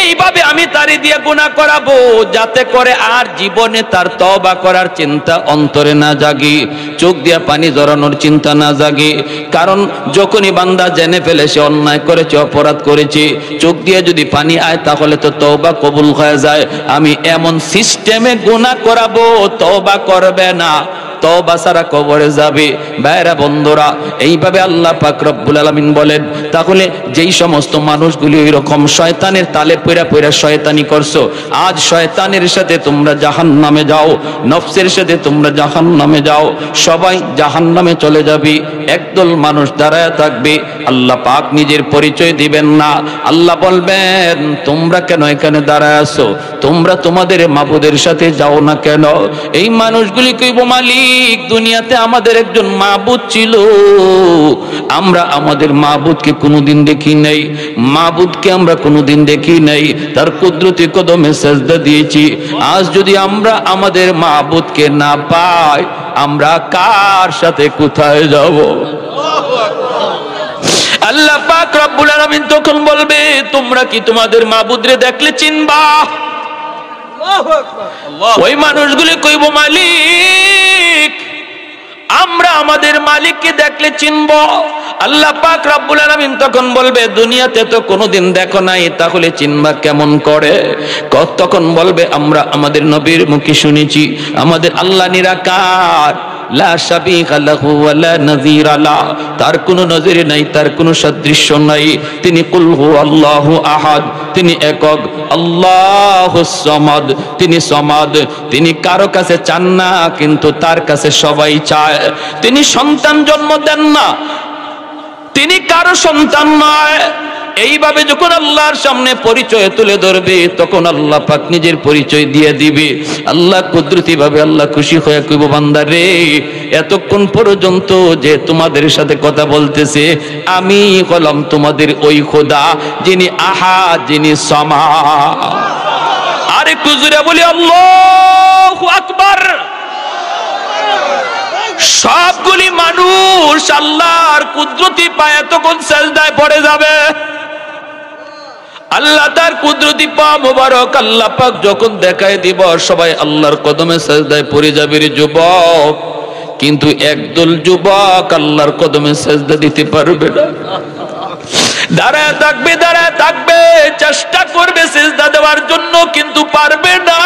এইভাবে আমি তারে দিয়ে গুনাহ করাবো, যাতে করে আর জীবনে তার তওবা করার চিন্তা অন্তরে না জাগে, চোখ দিয়া পানি জড়ানোর চিন্তা না জাগে। কারণ যখনই বান্দা জেনে ফেলে সে অন্যায় করেছে, অপরাধ করেছে, চোখ দিয়ে যদি পানি আয় তাহলে তো তওবা কবুল হয়ে যায়। আমি এমন সিস্টেমে গুনাহ করাবো তওবা করবে না, তওবা ছাড়া কবরে যাবে। ভাইরা বন্ধুরা, এইভাবে আল্লাহ পাক রব্বুল আলামিন বলেন, তাহলে যেই সমস্ত মানুষগুলি এরকম শয়তানের তালে পইরা পইরা শয়তানি করছো, আজ শয়তানের সাথে তোমরা জাহান্নামে যাও, নফসের সাথে তোমরা জাহান্নামে যাও, সবাই জাহান্নামে চলে যাবে। একদল মানুষ দাঁড়ায় থাকবে, আল্লাহ পাক নিজের পরিচয় দিবেন না। আল্লাহ বলবেন তোমরা কেন এখানে দাঁড়ায় আছো, তোমরা তোমাদের মাবুদের সাথে যাও না কেন? এই মানুষগুলি কইব, মালিক দুনিয়াতে আমাদের একজন মাবুদ ছিল, আমরা আমাদের মাবুদকে কোনোদিন দেখি নাই, মাবুদকে আমরা কোনোদিন দেখি নাই, তার কুদরতি কদমে সেজদা দিয়েছি। আজ যদি আমরা আমাদের মাবুদকে না পাই, আমরা কার সাথে কোথায় যাব? আল্লাহ পাক রব্বুল আলামিন তখন বলবে, তোমরা কি তোমাদের মাবুদরে দেখলে চিনবা? ওই মানুষগুলি কইব, মালিক আমরা আমাদের মালিককে দেখলে চিনব। আল্লাহ পাক রব্বুল আলামিন তখন বলবে, দুনিয়াতে তো কোনোদিন দেখো নাই, তাহলে চিনবা কেমন করে? তখন বলবে, আমরা আমাদের নবীর মুখে শুনেছি আমাদের আল্লাহ নিরাকার, লা শাবিহা লাহু ওয়া লা নাযীরা লা, তার কোনো নজির নাই, তার কোনো সাদৃশ্য নাই। তিনি কুল হু আল্লাহু আহাদ, তিনি একক, আল্লাহুস সামাদ, তিনি সমাদ। তিনি কারো কাছে চান না, কিন্তু তার কাছে সবাই চায়। তিনি সন্তান জন্ম দেন না, তিনি কারো সন্তান নয়। এইভাবে যখন আল্লাহর সামনে পরিচয় তুলে ধরবে, তখন আল্লাহ পাক নিজের পরিচয় দিয়ে দিবে। আল্লাহ কুদরতি ভাবে আল্লাহ খুশি হয়ে কইব, বান্দা রে, এতক্ষণ পর্যন্ত যে তোমাদের সাথে কথা বলতেছে, আমি হলাম তোমাদের ওই খোদা যিনি আহাদ, যিনি সামাদ। আর একটু জোরে বলি আল্লাহু আকবার। সবগুলি মানুষ আল্লাহর কুদরতি পায়ে তখন সেজদায় পড়ে যাবে। আল্লাহ তার কুদরতি পা মোবারক আল্লাহ পাক যখন দেখায় দিব, সবাই আল্লাহর কদমে সেজদায় পড়ে যাবে রে যুবক। কিন্তু একদল যুবক আল্লাহর কদমে সেজদা দিতে পারবে না। দাঁড়ায় থাকবে, চেষ্টা করবে সেজদা দেওয়ার জন্য, কিন্তু পারবে না।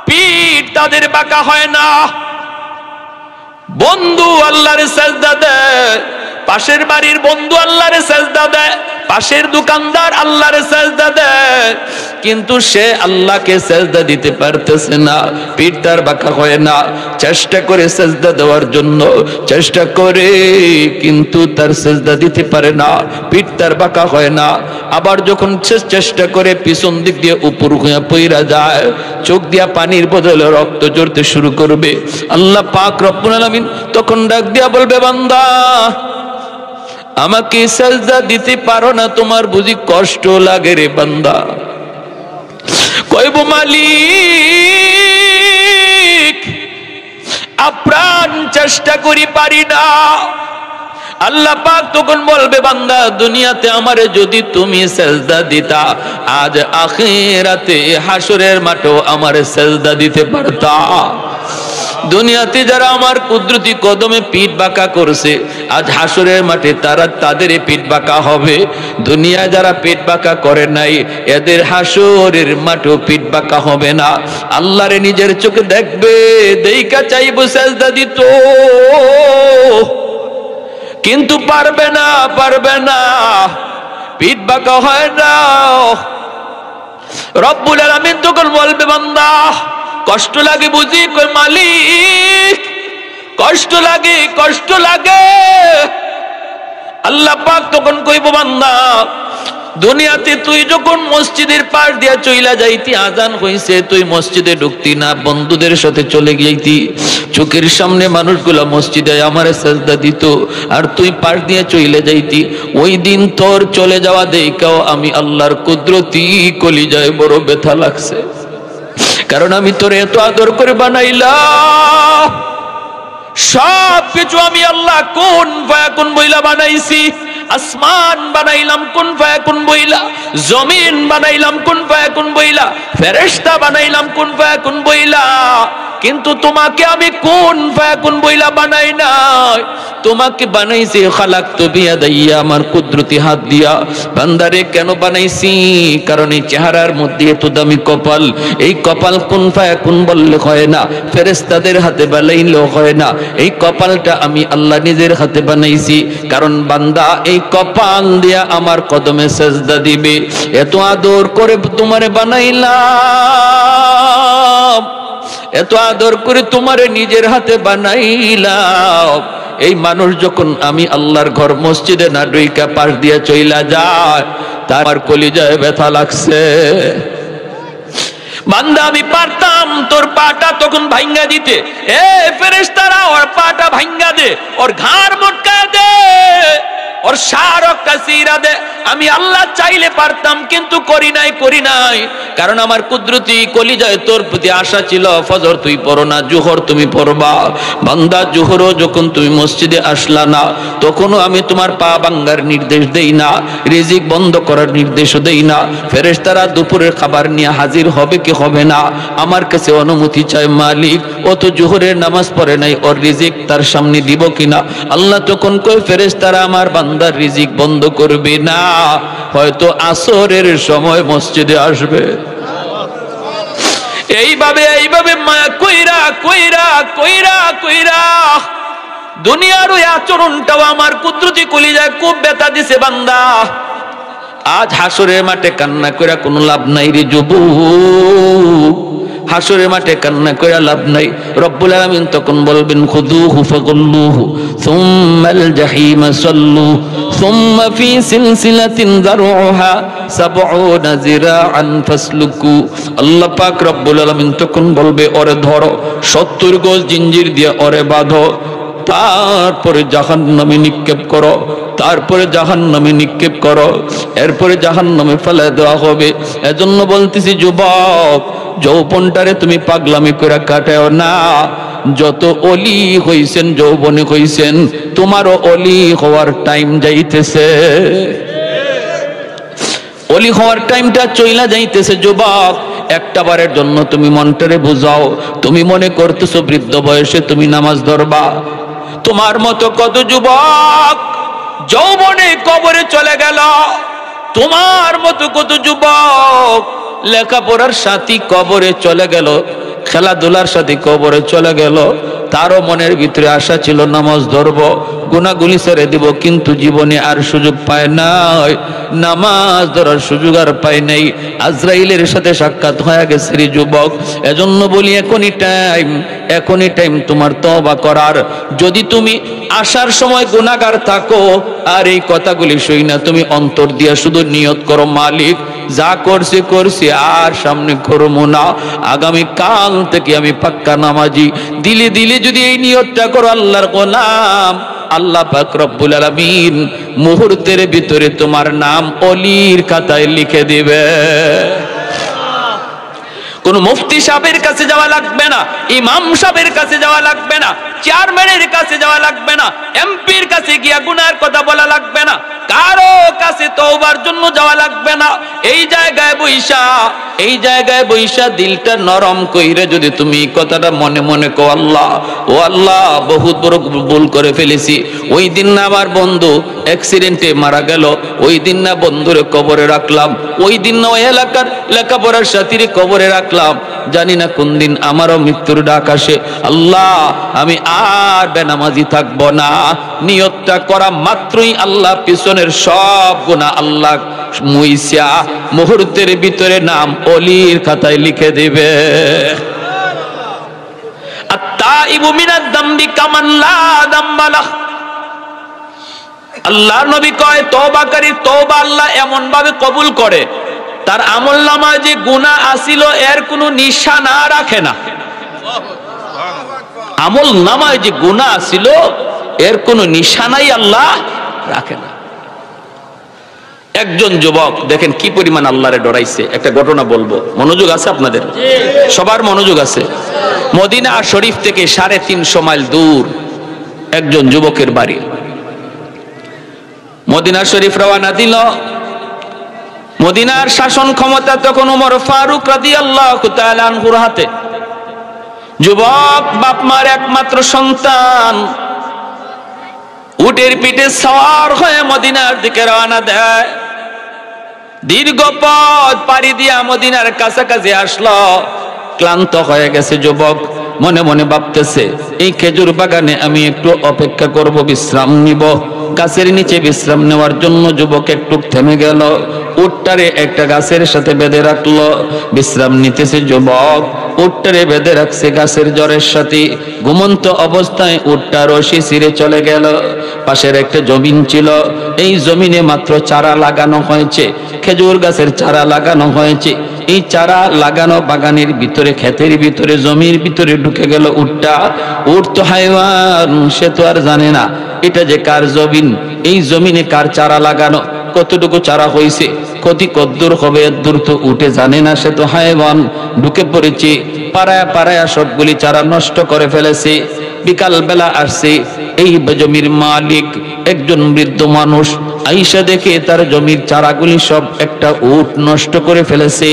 পিঠ তাদের বাঁকা হয় না। বন্ধু আল্লাহর সেজদা দেয়, পাশের বাড়ির বন্ধু আল্লাহর সেজদা দেয়, পাশের দোকানদার আল্লাহর সেজদা দেয়, কিন্তু সে আল্লাহকে সেজদা দিতে পারতেছে না। পিঠ তার বাঁকা হয় না। চেষ্টা করে সেজদা দেওয়ার জন্য চেষ্টা করে, কিন্তু তার সেজদা দিতে পারে না, পিঠ তার বাঁকা হয় না। আবার যখন চেষ্টা করে পিছন দিক দিয়ে উপর হয়ে পইরা যায়, চোখ দিয়া পানির বদলে রক্ত ঝরতে শুরু করবে। আল্লাহ পাক রব্বুল আলামিন তখন ডাক দিয়া বলবে, বান্দা আমাকে সেজদা দিতে পারো না, তোমার বুঝি কষ্ট লাগে রে বান্দা? কইব মালিক আপ্রাণ চেষ্টা করি, পারি না। আল্লাহ পাক তখন বলবে, বান্দা দুনিয়াতে আমারে যদি তুমি সেজদা দিতা, আজ আখিরাতে হাসরের মাঠেও আমারে সেজদা দিতে পারতা। দুনিয়াতে যারা আমার কুদরতি কদমে পিঠ বাঁকা করছে, আজ হাসরের মাঠে তাদের পিঠ বাঁকা হবে। দুনিয়ায় যারা পিঠ বাঁকা করে নাই, এদের হাসরের মাঠেও পিঠ বাঁকা হবে না। আল্লাহরে নিজের চোখে দেখবে, দেইকা চাইবো সেজদা দিত, কিন্তু পারবে না, পিঠ বাঁকা হয় না। রব্বুল আলামিন তখন বলবে, বান্দা কষ্ট লাগে বুঝি? কই মালিক কষ্ট লাগে। আল্লাহ পাক তখন কইব, বান্দা দুনিয়াতে তুই যখন মসজিদের পাশ দিয়া চইলা যাইতি, আজান হইছে, তুই মসজিদে ঢুকতি না, বন্ধুদের সাথে চলে গেইতি, চোখের সামনে মানুষগুলা মসজিদে আমারে সেজদা দিত, আর তুই পাশ দিয়ে চইলে যাইতি। ওই দিন তোর চলে যাওয়া দেখাও আমি আল্লাহর কুদরতি কলিজায় বড় ব্যথা লাগছে। কারণ আমি তোরে এত আদর করে বানাইলাম, সব কিছু আমি আল্লাহ কুন ফায়াকুন বইলা বানাইছি। আসমান বানাইলাম কুন ফায়াকুন বইলা, জমিন বানাইলাম কুন ফায়াকুন বইলা, ফেরেশতা বানাইলাম কুন ফায়াকুন বইলা, কিন্তু তোমাকে আমি কুন ফায়াকুন বইলা বানাই নাই। তোমাকে বানাইছি খালাকতু বিয়াদাইয়া, আমার কুদরতি হাত দিয়া। বান্দারে কেন বানাইছি? কারণ এই চেহারার মধ্যে এত দামি কপাল, এই কপাল কুন ফায়াকুন বললে হয় না, ফেরেশতাদের হাতে বানাইলেও হয় না। এই কপালটা আমি আল্লাহ নিজের হাতে বানাইছি, কারণ বান্দা এই কপাল দিয়া আমার কদমে সেজদা দিবে। এত আদর করে তোমারে বানাইলাম, এত আদর করে তোমারে নিজের হাতে বানাইলাম। এই মানুষ যখন আমি আল্লাহর ঘর মসজিদে না ঢুইকা পাশ দিয়ে চইলা যায়, তার কলিজায় ব্যথা লাগছে। বান্দা আমি পারতাম তোর পাটা তখন ভাঙ্গা দিতে, এ ফেরেশতারা ওর পাটা ভাঙ্গা দে, ওর ঘাড় মটকা দে, ওর শারক কাসিরা দে। আমি আল্লাহ চাইলে পারতাম, কিন্তু করি নাই। কারণ আমার কুদরতি কলিজায় তোর প্রতি আশা ছিল, ফজর তুই পড়ো না, জোহর তুমি পড়বা। বান্দা জোহরও যখন তুমি মসজিদে আসলা না, তখনও আমি তোমার পা ভাঙ্গার নির্দেশ দেই না, রিজিক বন্ধ করার নির্দেশও দেই না। ফেরেশতারা দুপুরের খাবার নিয়ে হাজির হবে কি হবে না, আমার কাছে অনুমতি চায়, মালিক ও তো জোহরের নামাজ পড়ে নাই, ওর রিজিক তার সামনে দিব কিনা। আল্লাহ তখন কই, ফেরেশতারা আমার বান্দার রিজিক বন্ধ করবে না, হয়তো আসরের সময় মসজিদে আসবে। এইভাবে মায়া কইরা কইরা কইরা কইরা দুনিয়ার ওই আচরণটাও আমার কুদরতি কলিজায় খুব ব্যথা দিছে। বান্দা আজ হাসরের মাঠে কান্না কইরা কোনো লাভ নাই রে যুবক, হাসরের মাঠে কান্না কইরা লাভ নাই। রব্বুল আলামিন তখন বলবেন, খুযুহু ফাগুল্লুহু সুম্মাল জাহিমা সাল্লু সুম্মা ফি সিলসিলাতিন যারউহা ৭০ যিরাআন ফাসলুকু। আল্লাহ পাক রব্বুল আলামিন তখন বলবে, ওরে ধরো, ৭০ গজ জিঞ্জির দিয়ে ওরে বাঁধো, তারপরে জাহান্নামে নিক্ষেপ করো। তারপরে জাহান্নামে নিক্ষেপ করো, এরপরে জাহান্নামে ফেলে দেওয়া হবে। এজন্য বলতেছি যুবক, যৌবনটারে তুমি পাগলামি করে কাটাও না। যত অলি হইছেন যৌবনে হইছেন, তোমারও অলি হওয়ার টাইম যাইতেছে, অলি হওয়ার টাইমটা চইলা যাইতেছে। যুবক, একটা বারের জন্য তুমি মনটারে বুঝাও। তুমি মনে করতেছো বৃদ্ধ বয়সে তুমি নামাজ ধরবা। তোমার মতো কত যুবক যৌবনে কবরে চলে গেল, তোমার মতো কত যুবক লেখাপড়ার সাথী কবরে চলে গেল, খেলাধুলার সাথে কবরে চলে গেল। তারও মনের ভিতরে আশা ছিল নামাজ ধরবো, গুনাহগুলি ছেড়ে দিব, কিন্তু জীবনে আর সুযোগ পায় নাই, নামাজ ধরার সুযোগ আর পায় নাই। আজরাইলের সাথে সাক্ষাৎ হয়ে গেছে রে যুবক। এজন্য বলি এখনই টাইম তোমার তওবা করার। যদি তুমি আসার সময় গুনাহগার থাকো আর এই কথাগুলি শুই না, তুমি অন্তর দিয়া শুধু নিয়ত করো, মালিক যা করছি করছি আর সামনে করবো না, আগামী কাল থেকে আমি পাক্কা নামাজি। দিলে দিলে যদি এই নিয়তটা করো আল্লাহর গোলাম, আল্লাহ পাক রব্বুল আলামিন মুহূর্তের ভিতরে তোমার নাম অলির খাতায় লিখে দিবে। কোন মুফতি সাহেবের কাছে যাওয়া লাগবে না, ইমাম সাহেবের কাছে যাওয়া লাগবে না, চেয়ারম্যানের কাছে যাওয়া লাগবে না, এমপির কাছে গিয়া গুনার কথা বলা লাগবে না, কারো কাছে তওবার জন্য যাওয়া লাগবে না। এই জায়গায় বইসা দিলটা নরম কইরে যদি তুমি কথাটা মনে মনে কো, আল্লাহ ও আল্লাহ বহুত বড় ভুল করে ফেলেছি। ওই দিন না আমার বন্ধু অ্যাক্সিডেন্টে মারা গেল, ওই দিন না বন্ধুরে কবরে রাখলাম, ওই দিন না ওই এলাকার লেখাপড়ার সাথীরে কবরে রাখলাম, জানি না কোন দিন আমারও মৃত্যুর ডাক আসে। আল্লাহ আমি আর বেনামাজি থাকবো না। নিয়তটা করা মাত্রই আল্লাহ পিছনের সব গুনাহ আল্লাহ মুইসা মুহূর্তের ভিতরে নাম অলির খাতায় লিখে দিবে। আত-তাইবু মিনাদ যামবি কামান লা যামবা লাহ। আল্লাহ নবী কয় তওবাকারী তওবা আল্লাহ এমন ভাবে কবুল করে, তার আমলনামায় যে গুনাহ আসিল এর কোনো নিশানা রাখে না। আমলনামায় যে গুনাহ আসিল এর কোনো নিশানাই আল্লাহ রাখে না। একজন যুবক দেখেন কি পরিমাণ আল্লাহরে ডরাইছে। একটা ঘটনা বলবো, মনোযোগ আছে আপনাদের? সবার মনোযোগ আছে? মদিনা শরীফ থেকে 350 মাইল দূর একজন যুবকের বাড়ি। মদিনা শরীফ রওনা দিল। মদিনার শাসন ক্ষমতা তখন ওমর ফারুক রাদিয়াল্লাহু তাআলা আনহুর হাতে। যুবক বাপ মার একমাত্র সন্তান, উটের পিঠে সওয়ার হয়ে মদিনার দিকে রওনা দেয়। দীর্ঘ পথ পাড়ি দিয়া মদিনার কাছাকাছি আসলো। ক্লান্ত হয়ে গেছে যুবক, মনে মনে ভাবতেছে এই খেজুর বাগানে আমি একটু অপেক্ষা করব, বিশ্রাম নিব। গাছের নিচে বিশ্রাম নেওয়ার জন্য যুবক একটু থেমে গেল। উটটারে একটা গাছের সাথে বেঁধে রাখলো, বিশ্রাম নিতেছে যুবক। উটটারে বেঁধে রাখছে গাছের জড়ের সাথে। ঘুমন্ত অবস্থায় উটটা রশি ছিঁড়ে চলে গেল। পাশের একটা জমিন ছিল, এই জমিনে মাত্র চারা লাগানো হয়েছে, খেজুর গাছের চারা লাগানো হয়েছে। এই চারা লাগানো বাগানের ভিতরে, ক্ষেতের ভিতরে, জমির ভিতরে ঢুকে গেল উটটা। উট তো হাইওয়ান, সে তো আর জানে না এটা যে কার জমিন, এই জমিনে কার চারা লাগানো, কতটুকু চারা হয়েছে, ক্ষতি কদ্দূর হবে দূর তো উঠে জানে না। সে তো হাইওয়ান, ঢুকে পড়েছে, পাড়ায়া পাড়ায়া সবগুলি চারা নষ্ট করে ফেলেছে। বিকাল বেলা আসছে এই জমির মালিক একজন বৃদ্ধ মানুষ, আইসা দেখে তার জমির চারাগুলি সব একটা উট নষ্ট করে ফেলেছে।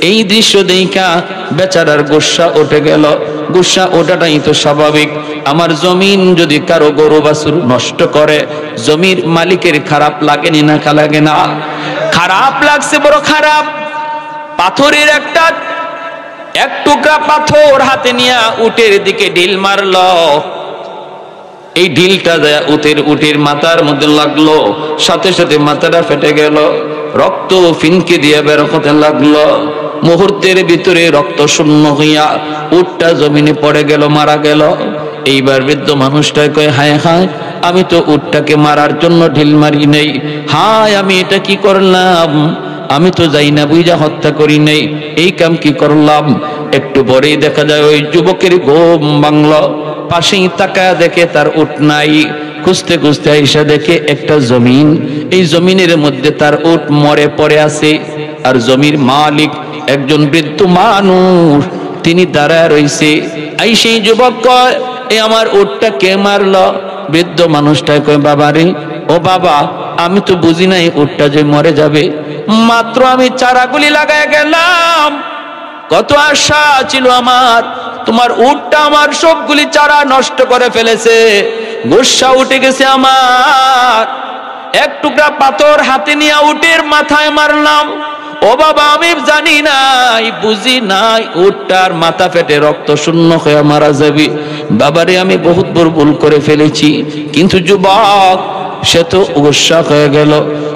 এই দৃশ্য দেখা বেচারার গুসা উঠে গেল। গুসা ওঠাটাই তো স্বাভাবিক। আমার জমিন যদি কারো গরু বাছুর নষ্ট করে, জমির মালিকের খারাপ লাগেনি না? লাগে না? খারাপ লাগছে, বড় খারাপ। পাথরের এক টুকরা পাথর হাতে নিয়ে উটের দিকে ঢিল মারল। এই ঢিলটা উটের মাথার মধ্যে লাগলো, সাথে সাথে মাথাটা ফেটে গেল, রক্ত ফিনকে দিয়ে বের হতে লাগলো। মুহূর্তের ভিতরে রক্ত শূন্য হইয়া উটটা জমিনে পড়ে গেল, মারা গেল। এইবার বৃদ্ধ মানুষটা কয়, হায় হায়, আমি তো উটটাকে মারার জন্য ঢিল মারি নেই, হায় আমি এটা কি করলাম, আমি তো যাই না বুঝা হত্যা করি নেই, এই কাম কি করলাম। একটু পরেই দেখা যায় ওই যুবকের ঘুম ভাঙল। পাশেই তাকায় দেখে তার উট নাই। খুঁজতে খুঁজতে আইসা দেখে একটা জমিন, এই জমিনের মধ্যে তার উট মরে পড়ে আছে। আর জমির মালিক একজন বৃদ্ধ মানুষ, তিনি দাঁড়ায় রইছে। এই সেই যুবক কয়, এ আমার উটটা কে মারলো? বৃদ্ধ মানুষটা কয়, বাবা রে, ও বাবা, আমি তো বুঝি নাই উটটা যে মরে যাবে, মাত্র আমি চারাগুলি লাগায় গেলাম, কত আশা ছিল আমার, তোমার উটটা আমার সবগুলি চারা নষ্ট করে ফেলেছে, গোসা উঠে গেছে আমার। এক টুকরা পাথর হাতে নিয়ে উটের মাথায় মারলাম। ও বাবা, আমি জানি নাই, বুঝি নাই, উটটার মাথা ফেটে রক্ত শূন্য হয়ে মারা যাবে। বাবারে, আমি বহুত বড় ভুল করে ফেলেছি। কিন্তু যুবক, সে তো গোসা হয়ে গেল,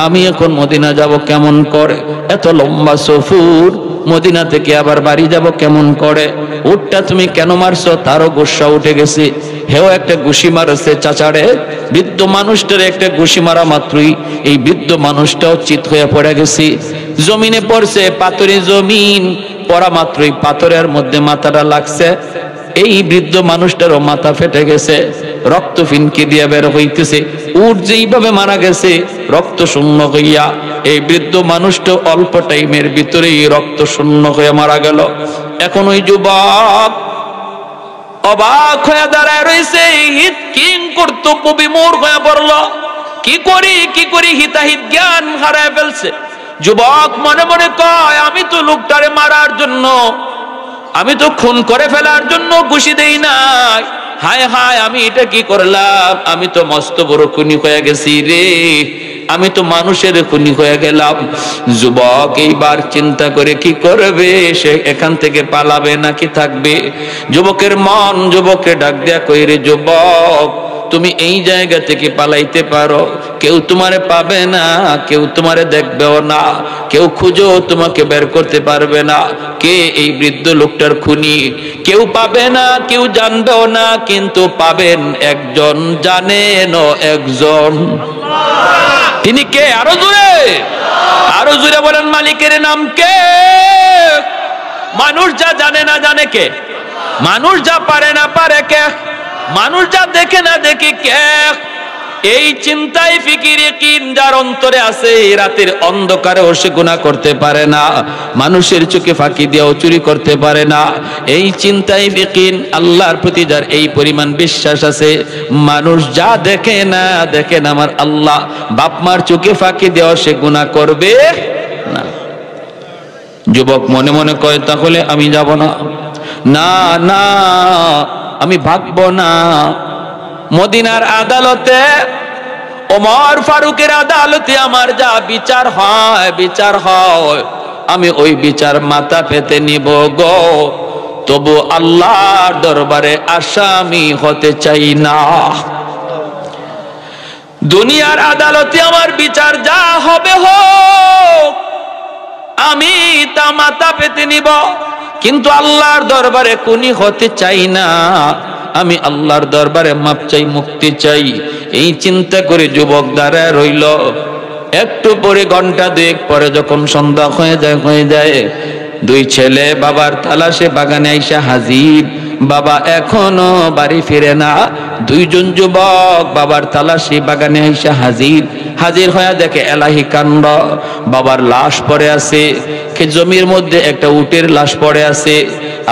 আমি এখন মদিনা যাব কেমন করে? এত লম্বা সফর, মদিনা থেকে আবার বাড়ি যাব কেমন করে? উটটা তুমি কেন মারছো? তারও গোসা উঠে গেছে। হেও একটা ঘুষি মারছে চাচারে। বৃদ্ধ মানুষটার একটা ঘুষি মারা মাত্রই এই বৃদ্ধ মানুষটাও চিত হয়ে পড়ে গেছে, জমিনে পড়ছে। পাথরে জমিন পড়া মাত্রই পাথরের মধ্যে মাথাটা লাগছে। এই বৃদ্ধ মানুষটারও মাথা ফেটে গেছে, রক্ত ফিনকি দিয়ে বের হইতেছে। উট যেইভাবে মারা গেছে রক্ত শূন্য হইয়া, এই বৃদ্ধ মানুষটা অল্প টাইমের ভিতরেই রক্ত শূন্য হয়ে মারা গেল। এখন ওই যুবক অবাক হয়ে দাঁড়ায় রয়েছে, হিত কিং কর্তব্য বিমূঢ় হয়ে পড়ল। কি করি হিতাহিত জ্ঞান হারায় ফেলছে। যুবক মনে মনে কয়, আমি তো লোকটারে মারার জন্য, আমি তো খুন করে ফেলার জন্য ঘুষি দেই নাই। হায় হায়, আমি এটা কি করলাম? আমি তো মস্ত বড় খুনি হয়ে গেছি রে, আমি তো মানুষের খুনি হয়ে গেলাম। যুবক এইবার চিন্তা করে কি করবে, সে এখান থেকে পালাবে নাকি থাকবে? যুবকের মন যুবককে ডাক দেয়া কইরে, যুবক, তুমি এই জায়গা থেকে পালাইতে পারো, কেউ তোমারে পাবে না, কেউ তোমারে দেখবেও না, কেউ খুঁজো তোমাকে বের করতে পারবে না। কে এই বৃদ্ধ লোকটার খুনি? কেউ পাবে না, কেউ জানবেও না, কিন্তু পাবেন একজন, জানেন একজন। তিনি কে? আরো জোরে বলেন, মালিকের নাম কে? মানুষ যা জানে না জানে কে? মানুষ যা পারে না পারে কে? মানুষ যা দেখে না দেখে কে? এই চিন্তায় ফিকির ইয়াকিন যার অন্তরে আছে, রাতের অন্ধকারেও সে গুনাহ করতে পারে না, মানুষের চোখে ফাঁকি দিয়েও চুরি করতে পারে না। এই চিন্তায় ফিকির আল্লাহর প্রতি যার এই পরিমাণ বিশ্বাস আছে, মানুষ যা দেখে না আমার আল্লাহ বাপ মার চোখে ফাঁকি দিয়েও সে গুনাহ করবে না। যুবক মনে মনে কয়, তাহলে আমি যাব না, না না, আমি ভাগবো না। মদিনার আদালতে, ওমর ফারুকের আদালতে আমার যা বিচার হয়, আমি ওই বিচার মাথা পেতে নিব গো, তবু আল্লাহর দরবারে আসামি হতে চাই না। দুনিয়ার আদালতে আমার বিচার যা হবে হোক, আমি তা মাথা পেতে নিব, কিন্তু আল্লাহর দরবারে খুনি হতে চাই না। আমি আল্লাহর দরবারে মাপ চাই, মুক্তি চাই। এই চিন্তা করে যুবক দাঁড়ায় রইল। একটু পরে, ঘন্টা দুয়েক পরে যখন সন্ধ্যা হয়ে যায়, দুই ছেলে বাবার তালাশে বাগানে আইসা হাজির। বাবা এখনো বাড়ি ফিরে না। দুইজন যুবক বাবার তালাশে বাগানে আইসা হাজির হয়ে দেখে এলাহি কাণ্ড। বাবার লাশ পড়ে আছে, জমির মধ্যে একটা উটের লাশ পড়ে আছে।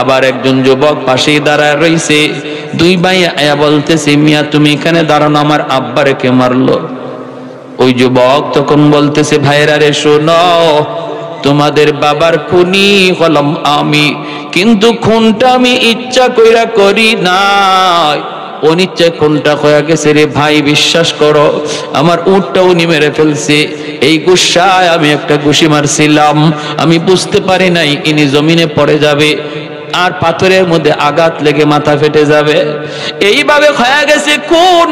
আবার একজন যুবক পাশেই দাঁড়ায় রইছে। দুই ভাই আয়া বলতেছে, মিয়া তুমি এখানে দাঁড়ানো, আমার আব্বারে কে মারলো? ওই যুবক তখন বলতেছে, ভাইরা রে শোনো, তোমাদের বাবার খুনি হলাম আমি, কিন্তু খুনটা আমি ইচ্ছা কইরা করি নাই, অনিচ্ছায় খুনটা হয়ে গেছে রে ভাই, বিশ্বাস করো। আমার উটটা উনি মেরে ফেলছে, এই গুসায় আমি একটা ঘুষি মারছিলাম, আমি বুঝতে পারি নাই ইনি জমিনে পড়ে যাবে, আর পাথরের মধ্যে আঘাত লেগে মাথা ফেটে যাবে, এইভাবে হয়ে গেছে খুন।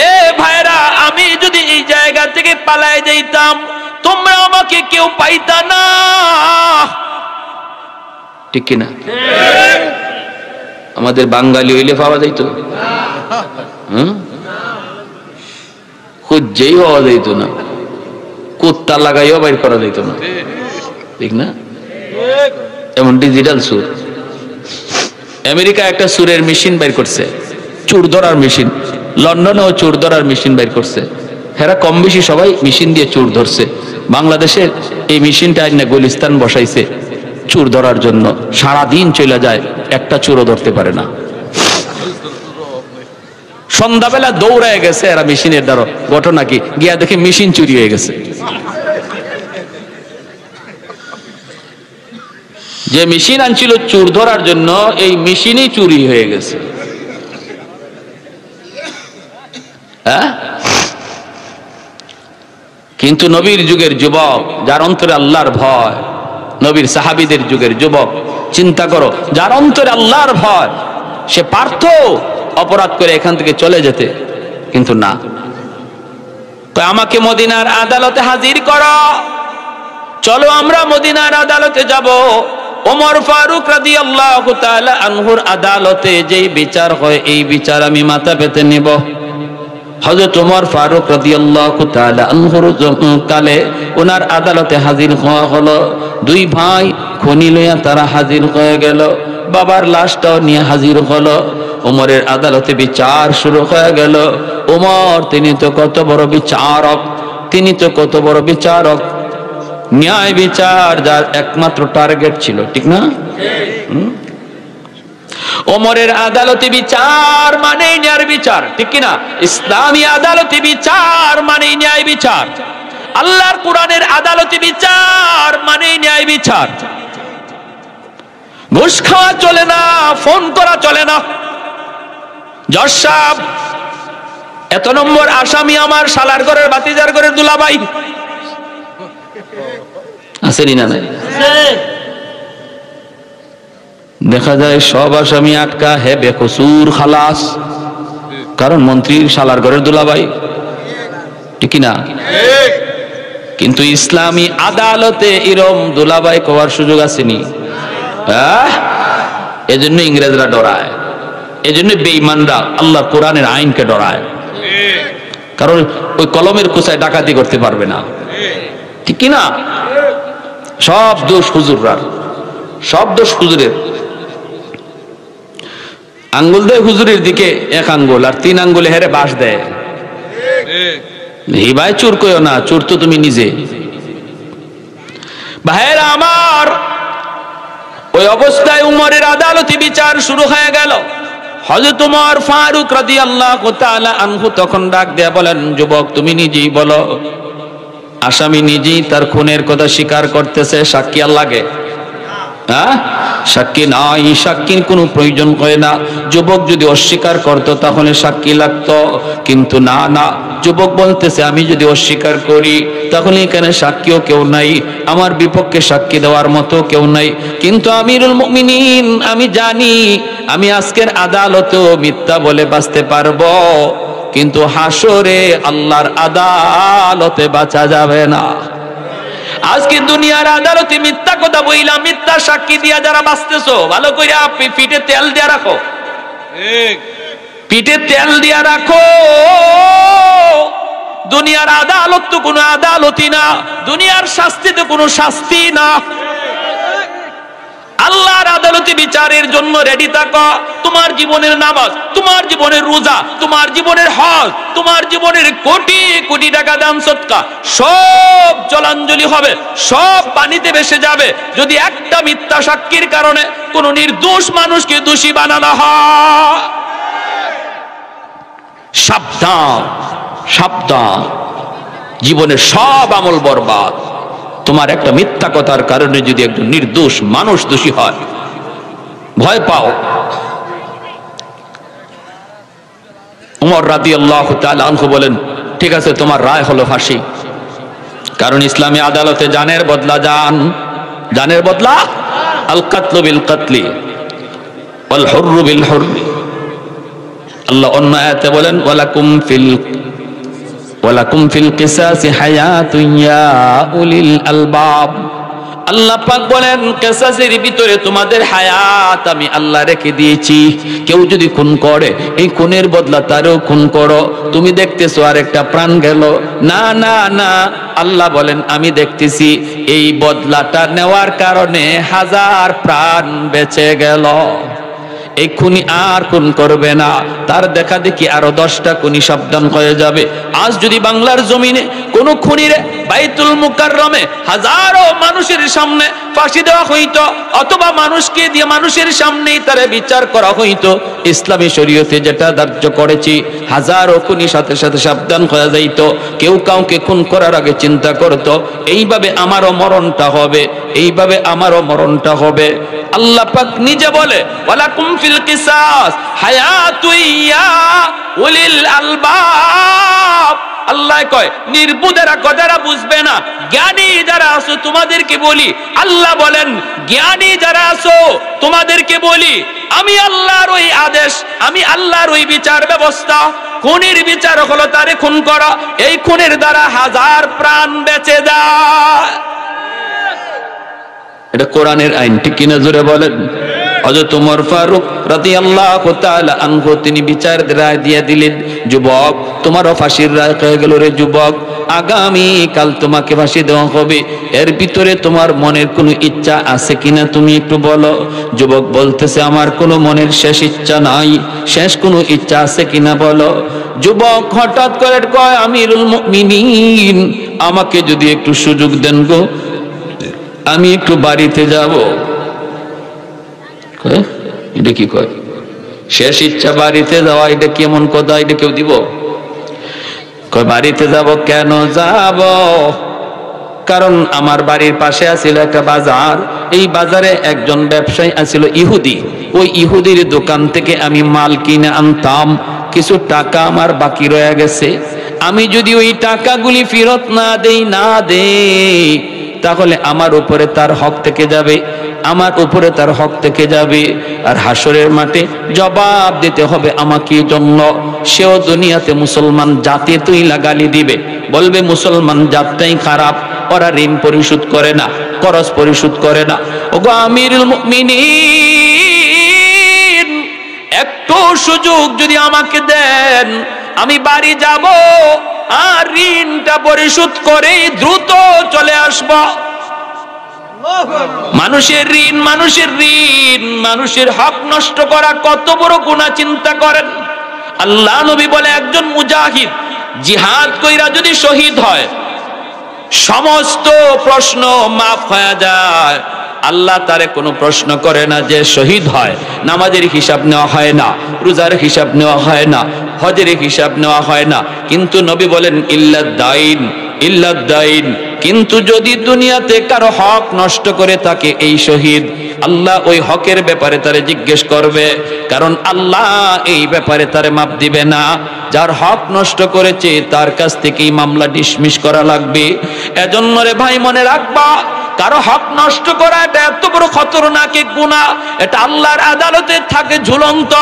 এ ভাইরা, আমি যদি এই জায়গা থেকে পালায় যাইতাম, তোমরা আমাকে কেউ পাইতা না, ঠিক কিনা? আমাদের বাঙালি হইলে পাওয়া যাইতো, খুঁজেই পাওয়া যাইতো না, কুত্তা লাগাইও বাইর করা যাইতো না, ঠিক না? এমন ডিজিটাল সুর। আমেরিকা একটা সুরের মেশিন বের করছে, চোর ধরার মেশিন। লন্ডনেও চোর ধরার মেশিন বের করছে, হেরা কম বেশি সবাই মেশিন দিয়ে চোর ধরছে। বাংলাদেশের এই মেশিনটা আইনে গুলিস্তান বসাইছে চোর ধরার জন্য, সারাদিন চলে যায়, একটা চোরও ধরতে পারে না। সন্ধ্যাবেলা দৌড়ায় গেছে এরা মেশিনের দ্বারা, ঘটনা কি, গিয়া দেখে মেশিন চুরি হয়ে গেছে। যে মেশিন আনছিল চোর ধরার জন্য, এই মেশিনই চুরি হয়ে গেছে। হ্যাঁ, কিন্তু নবীর যুগের যুবক যার অন্তরে আল্লাহর ভয়, নবীর সাহাবীদের যুগের যুবক চিন্তা করো, যার অন্তরে আল্লাহর ভয়, সে পারত অপরাধ করে এখান থেকে চলে যেতে, কিন্তু না, তো আমাকে মদিনার আদালতে হাজির করো, চলো আমরা মদিনার আদালতে যাব। ওমর ফারুক রাদিয়াল্লাহু তাআলা আনহুর আদালতে যেই বিচার হয়, এই বিচার আমি মাথা পেতে নেব। হযরত ওমর ফারুক রাদিয়াল্লাহু তাআলা আনহুর কালে ওনার আদালতে হাজির হওয়া হলো। দুই ভাই খনি লইয়া তারা হাজির হয়ে গেল, বাবার লাশটাও নিয়ে হাজির হলো। ওমরের আদালতে বিচার শুরু হয়ে গেল। ওমর তিনি তো কত বড় বিচারক, তিনি তো কত বড় বিচারক, ন্যায় বিচার যার একমাত্র টার্গেট ছিল, ঠিক না? ওমরের আদালতে বিচার মানে ন্যায় বিচার, ঠিক কিনা? ইসলামী আদালতে বিচার মানে ন্যায় বিচার, আল্লাহর কোরআনের আদালতে বিচার মানে ন্যায় বিচার। ঘুষ খাওয়া চলে না, ফোন করা চলে না। জজ সাহেব, এত নম্বর আসামি আমার শালার ঘরের বাতিজার ঘরের দুলাভাই, আসেনি না? নাই, দেখা যায় সব আসামি আটকা, হে বেকসুর খালাস, কারণ মন্ত্রীর শালার ঘরের দুলাভাই, ঠিক না? কিন্তু ইসলামী আদালতে এরম দুলাভাই কওয়ার সুযোগ আসেনি। এজন্য ইংরেজরা ডরায়, এজন্য বেঈমানরা আল্লাহ কোরআনের আইনকে ডরায়, কারণ ওই কলমের কুচায় ডাকাতি করতে পারবে না, ঠিক না? সব দোষ হুজুররার, সব দোষ হুজুরের। আঙ্গুল দেয় হুজুরের দিকে এক আঙ্গুল, আর তিন আঙ্গুলে হেরে বাস দেয়। ভাই চোর কইও না, চোর তো তুমি নিজে। ভাইয়েরা আমার, ওই অবস্থায় উমরের আদালতে বিচার শুরু হয়ে গেল। হযরত ওমর ফারুক রাদিয়াল্লাহু তাআলা আনহু তখন ডাক দেয়া বলেন, যুবক তুমি নিজেই বলো, আসামি নিজেই তার খুনের কথা স্বীকার করতেছে, সাক্ষী আর লাগে? হ্যাঁ, সাক্ষী নাই, সাক্ষীর কোনো প্রয়োজন হয় না। যুবক যদি অস্বীকার করতো তাহলে সাক্ষী লাগতো, কিন্তু না না, যুবক বলতেছে আমি যদি অস্বীকার করি তাহলে এখানে সাক্ষীও কেউ নাই, আমার বিপক্ষে সাক্ষী দেওয়ার মতো কেউ নাই। কিন্তু আমিরুল মুমিনিন, আমি জানি আমি আজকের আদালতেও মিথ্যা বলে বাঁচতে পারবো, কিন্তু হাসরে আল্লাহর আদালতে বাঁচা যাবে না। আজকে দুনিয়ার আদালতে মিথ্যা কথা বইলা, মিথ্যা সাক্ষী দিয়া যারা বাঁচতেছো, ভালো করে পিঠে তেল দিয়া রাখো, পিঠে তেল দিয়া রাখো। দুনিয়ার আদালত তো কোনো আদালতই না, দুনিয়ার শাস্তি তো কোনো শাস্তি না। আল্লাহর আদালতে বিচারের জন্য রেডি থাকো। তোমার জীবনের নামাজ, তোমার জীবনের রোজা, তোমার জীবনের হজ, তোমার জীবনের কোটি কোটি টাকা দান সদকা সব জলাঞ্জলি হবে, সব পানিতে ভেসে যাবে যদি একটা মিথ্যা সাক্ষীর কারণে কোন নির্দোষ মানুষকে দোষী বানানো হয়। সাবধান, সাবধান, জীবনের সব আমল বরবাদ। তোমার একটা মিথ্যা কথার কারণে যদি একজন নির্দোষ মানুষ দোষী হয়, ভয় পাও। উমর রাদিয়াল্লাহু তাআলা আনহু বলেন, ঠিক আছে তোমার রায় হলো ফাঁসি, কারণ ইসলামী আদালতে জানের বদলা জান, জানের বদলা আল কাতলু বিল কাতলি ওয়াল হুররু বিল হুররি। আল্লাহ অন্য আয়াতে বলেন, ওয়ালাকুম ফিল কিসাসি হায়াতুন ইয়া উলিল আলবাব। আল্লাহ পাক বলেন, কিসাসের ভিতরে তোমাদের হায়াত আমি আল্লাহ রেখে দিয়েছি। কেউ যদি খুন করে, এই খুনের বদলা তারও খুন করো। তুমি দেখতেছো আরেকটা প্রাণ গেল, না না না, আল্লাহ বলেন আমি দেখতেছি এই বদলাটা নেওয়ার কারণে হাজার প্রাণ বেঁচে গেল। এই খুনি আর খুন করবে না, তার দেখা দেখি আরো 10টা খুনি সাবধান হয়ে যাবে। আজ যদি বাংলার জমিনে কোন খুনিরে বাইতুল মুকাররমে হাজারো মানুষের সামনে ফাঁসি দেওয়া হইতো, অথবা মানুষকে দিয়ে মানুষের সামনেই তারে বিচার করা হইতো, ইসলামী শরীয়তে যেটা ধার্য করেছি, হাজারো খুনি সাথে সাথে সাবধান হয়ে যাইতো। কেউ কাউকে খুন করার আগে চিন্তা করতো, এইভাবে আমারও মরণটা হবে, এইভাবে আমারও মরণটা হবে। আল্লাহ পাক নিজে বলে, ওয়ালাকুম ফিল কিসাস হায়াতুন ইয়া উলিল আলবাব। আল্লাহ কয় নির্বুধেরা কথাটা বুঝবে না, জ্ঞানী যারা আছো তোমাদেরকে বলি। আল্লাহ বলেন জ্ঞানী যারা আছো তোমাদেরকে বলি, আমি আল্লাহর ওই আদেশ, আমি আল্লাহর ওই বিচার ব্যবস্থা, খুনের বিচার হলো তারে খুন করা, এই খুনের দ্বারা হাজার প্রাণ বেঁচে যায়। এটা কোরআনের আইন, ঠিক কিনা জোরে বলেন। হযরত ওমর ফারুক রাদিয়াল্লাহু তাআলা আনহু তিনি বিচার রায় দিয়ে দিলেন, যুবক তোমারও ফাঁসির রায় হয়ে গেল রে যুবক, আগামী কাল তোমাকে ফাঁসি দেওয়া হবে। এর ভিতরে তোমার মনের কোনো ইচ্ছা আছে কিনা তুমি একটু বলো। যুবক বলতেছে আমার কোনো মনের শেষ ইচ্ছা নাই, শেষ কোনো ইচ্ছা আছে কিনা বলো। যুবক হঠাৎ করে কয়, আমিরুল মুমিনিন আমাকে যদি একটু সুযোগ দেন গো, আমি একটু বাড়িতে যাব। এটা কি কয়? শেষ ইচ্ছা বাড়িতে যাওয়া, এটা কেমন কথা? এটা কেউ দিব? কয় বাড়িতে যাব। কেন যাব? কারণ আমার বাড়ির পাশে আছিল একটা বাজার, এই বাজারে একজন ব্যবসায়ী আছিল ইহুদি, ওই ইহুদির দোকান থেকে আমি মাল কিনে আনতাম, কিছু টাকা আমার বাকি রয়ে গেছে। আমি যদি ওই টাকাগুলি ফেরত না দেই তাহলে আমার উপরে তার হক থেকে যাবে, আমার উপরে তার হক থেকে যাবে, আর হাসরের মাঠে জবাব দিতে হবে আমাকে জন্য। সেও দুনিয়াতে মুসলমান জাতি তুই লাগালি দিবে, বলবে মুসলমান জাতটাই খারাপ, ওরা ঋণ পরিশোধ করে না, খরচ পরিশোধ করে না। ওগো আমিরুল মুমিনিন একটু সুযোগ যদি আমাকে দেন, আমি বাড়ি যাব আর ঋণটা পরিশোধ করে দ্রুত চলে আসব। মানুষের ঋণ, মানুষের হক নষ্ট করা কত বড় গুনাহ চিন্তা করেন। আল্লাহ নবী বলে একজন মুজাহিদ জিহাদ কইরা যদি শহীদ হয়, সমস্ত প্রশ্ন মাফ হয়ে যায়। আল্লাহ তারে কোনো প্রশ্ন করে না যে শহীদ হয়, নামাজের হিসাব নেওয়া হয় না, রোজার হিসাব নেওয়া হয় না, হজের হিসাব নেওয়া হয় না। কিন্তু নবী বলেন ইল্লাদ-দাইন, কিন্তু যদি দুনিয়াতে কারো হক নষ্ট করে থাকে এই শহীদ, আল্লাহ ওই হকের ব্যাপারে তারে জিজ্ঞেস করবে, কারণ আল্লাহ এই ব্যাপারে তারে মাপ দিবে না। যার হক নষ্ট করেছে তার কাছ থেকেই মামলা ডিসমিস করা লাগবে। এজন্য রে ভাই মনে রাখবা, কারো হক নষ্ট করা এটা এত বড় খতরনাক এক গুনাহ, এটা আল্লাহর আদালতে থাকে ঝুলন্ত।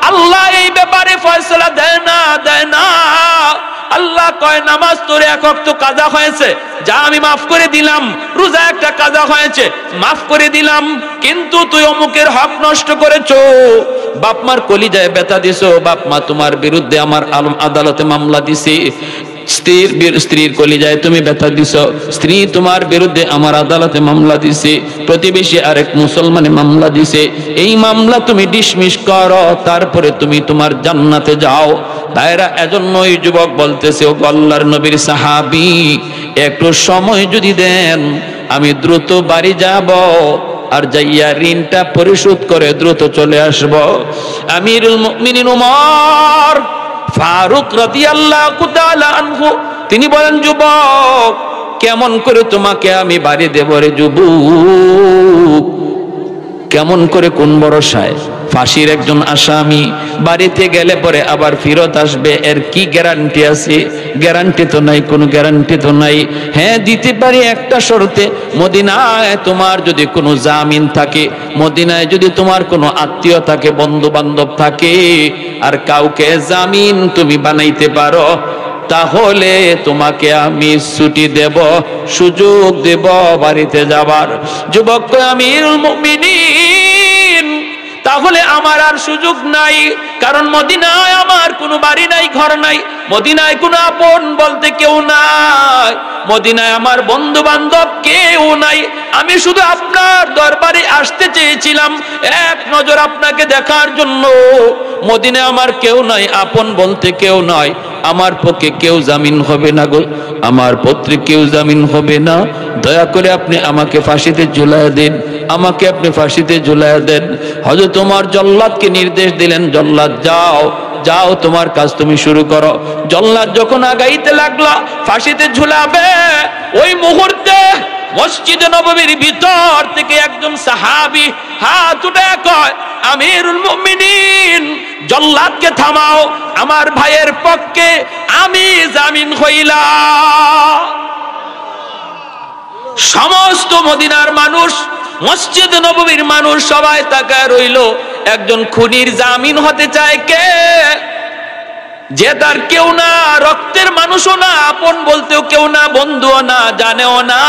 আল্লাহ এই ব্যাপারে ফয়সালা দেয় না। আল্লাহ কয় নামাজ তোর এক ওয়াক্ত কাজা হয়েছে, যা আমি মাফ করে দিলাম, রোজা একটা কাজা হয়েছে মাফ করে দিলাম, কিন্তু তুই অমুকের হক নষ্ট করেছো, বাপ মার কলিজায় ব্যথা দিছো, বাপ মা তোমার বিরুদ্ধে আমার আদালতে মামলা দিছে, স্ত্রীর কলিজায় তুমি ব্যথা দিছো, স্ত্রী তোমার বিরুদ্ধে আমার আদালতে মামলা দিছে, প্রতিবেশী আরেক মুসলমানে মামলা দিছে, এই মামলা তুমি ডিসমিস করো, তারপরে তুমি তোমার জান্নাতে যাও। তাইরা এজন্যই যুবক বলতেছে, ও আল্লাহর নবীর সাহাবী একটু সময় যদি দেন, আমি দ্রুত বাড়ি যাব আর যাইয়া ঋণটা পরিশোধ করে দ্রুত চলে আসব। আমিরুল মুমিনিন ওমর ফারুক রাদিয়াল্লাহু তাআলা আনহু তিনি বলেন, যুবক কেমন করে তোমাকে আমি বাড়ি দেব রে যুবক, কেমন করে, কোন ভরসায়? ফাঁসির একজন আসামি বাড়িতে গেলে পরে আবার ফেরত আসবে, এর কি গ্যারান্টি আছে? গ্যারান্টি তো নাই, কোনো গ্যারান্টি তো নাই। হ্যাঁ দিতে পারি একটা শর্তে, মদিনায় তোমার যদি কোনো জামিন থাকে, মদিনায় যদি তোমার কোনো আত্মীয় থাকে, বন্ধু বান্ধব থাকে, আর কাউকে জামিন তুমি বানাইতে পারো, তাহলে তোমাকে আমি ছুটি দেব, সুযোগ দেব বাড়িতে যাবার। যুবক আমিরুল মুমিনিন তাহলে আমার আর সুযোগ নাই, কারণ মদিনায় আমার কোনো বাড়ি নাই, ঘর নাই, মদিনায় কোনো আপন বলতে কেউ নাই, মদিনায় আমার বন্ধু বান্ধব কেউ নাই, আমি শুধু আপনার দরবারে আসতে চেয়েছিলাম, এক নজর আপনাকে দেখার জন্য। মদিনায় আমার কেউ নাই, আপন বলতে কেউ নাই, আমার পক্ষে কেউ জামিন হবে না গো, আমার পত্রে কেউ জামিন হবে না। দয়া করে আপনি আমাকে ফাঁসিতে ঝুলাইয়া দেন, আমাকে আপনি ফাঁসিতে ঝুলাইয়া দেন। হযরত ওমর জল্লাদকে নির্দেশ দিলেন, জল্লাদ যাও, যাও তোমার কাজ তুমি শুরু করো। জল্লাদ যখন আগাইতে লাগলো ফাঁসিতে ঝুলাবে, ওই মুহূর্তে মসজিদে নববীর ভিতর থেকে একজন সাহাবী হাত উঠে কয়, আমিরুল মুমিনিন, জল্লাদকে থামাও, আমার ভাইয়ের পক্ষে আমি জামিন হইলাম। সমস্ত মদিনার মানুষ, মসজিদ নববীর মানুষ সবাই তাকায় রইল। একজন খুনির জামিন হতে চায় কে? যে তার কেউ না, রক্তের মানুষও না, আপন বলতেও কেউ না, বন্ধুও না, জানেও না।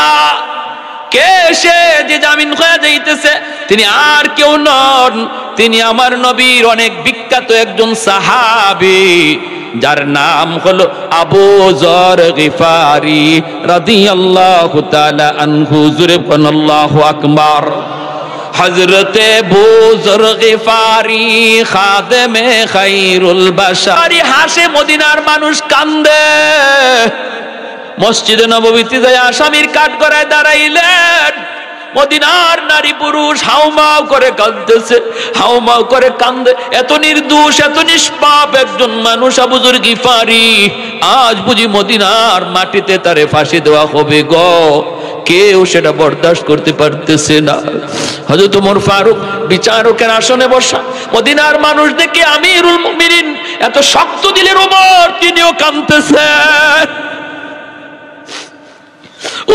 কে সে যে জামিন হয়ে যাইতেছে? তিনি আর কেউ নন, তিনি আমার নবীর অনেক বিখ্যাত একজন সাহাবী, যার নাম হলো আবু যর গিফারি রাদিয়াল্লাহু তাআলা আনহু। জুরে বলুন আল্লাহু আকবার। হযরতে আবু যর গিফারি খাদেমে খায়রুল বাশার হাসে, মদিনার মানুষ কান্দে। মসজিদে নববীতে যায় আসামির কাঠগড়ায় দাঁড়াইলেন। মদিনার নারী পুরুষ হাউমাউ করে কাঁদতেছে, হাউমাউ করে কান্দে। এত নির্দোষ, এত নিষ্পাপ একজন মানুষ আবু যর গিফারি, আজ বুঝি মদিনার মাটিতে তারে ফাঁসি দেওয়া হবে গো। কেউ সেটা বরদাস্ত করতে পারতেছে না। হযরত ওমর ফারুক বিচারকের আসনে বসা, মদিনার মানুষ দেখে আমিরুল মুমিনিন এত শক্ত দিলের ওমর, তিনিও কাঁদতেছেন।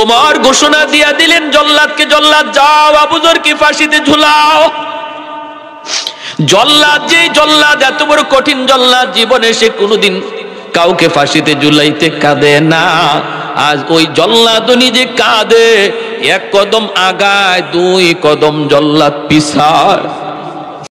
ওমর ঘোষণা দিয়া দিলেন জল্লাদকে, জল্লাদ যাও, আবু যরকে ফাঁসিতে ঝুলাও। জল্লাদ, যে জল্লাদ এত বড় কঠিন জল্লাদ, জীবনে সে কোনোদিন কাউকে ফাঁসিতে ঝুলাইতে কাঁদে না। আজ ওই জল্লাদ নিজে কাঁদে, এক কদম আগায়, দুই কদম জল্লাদ পিছায়।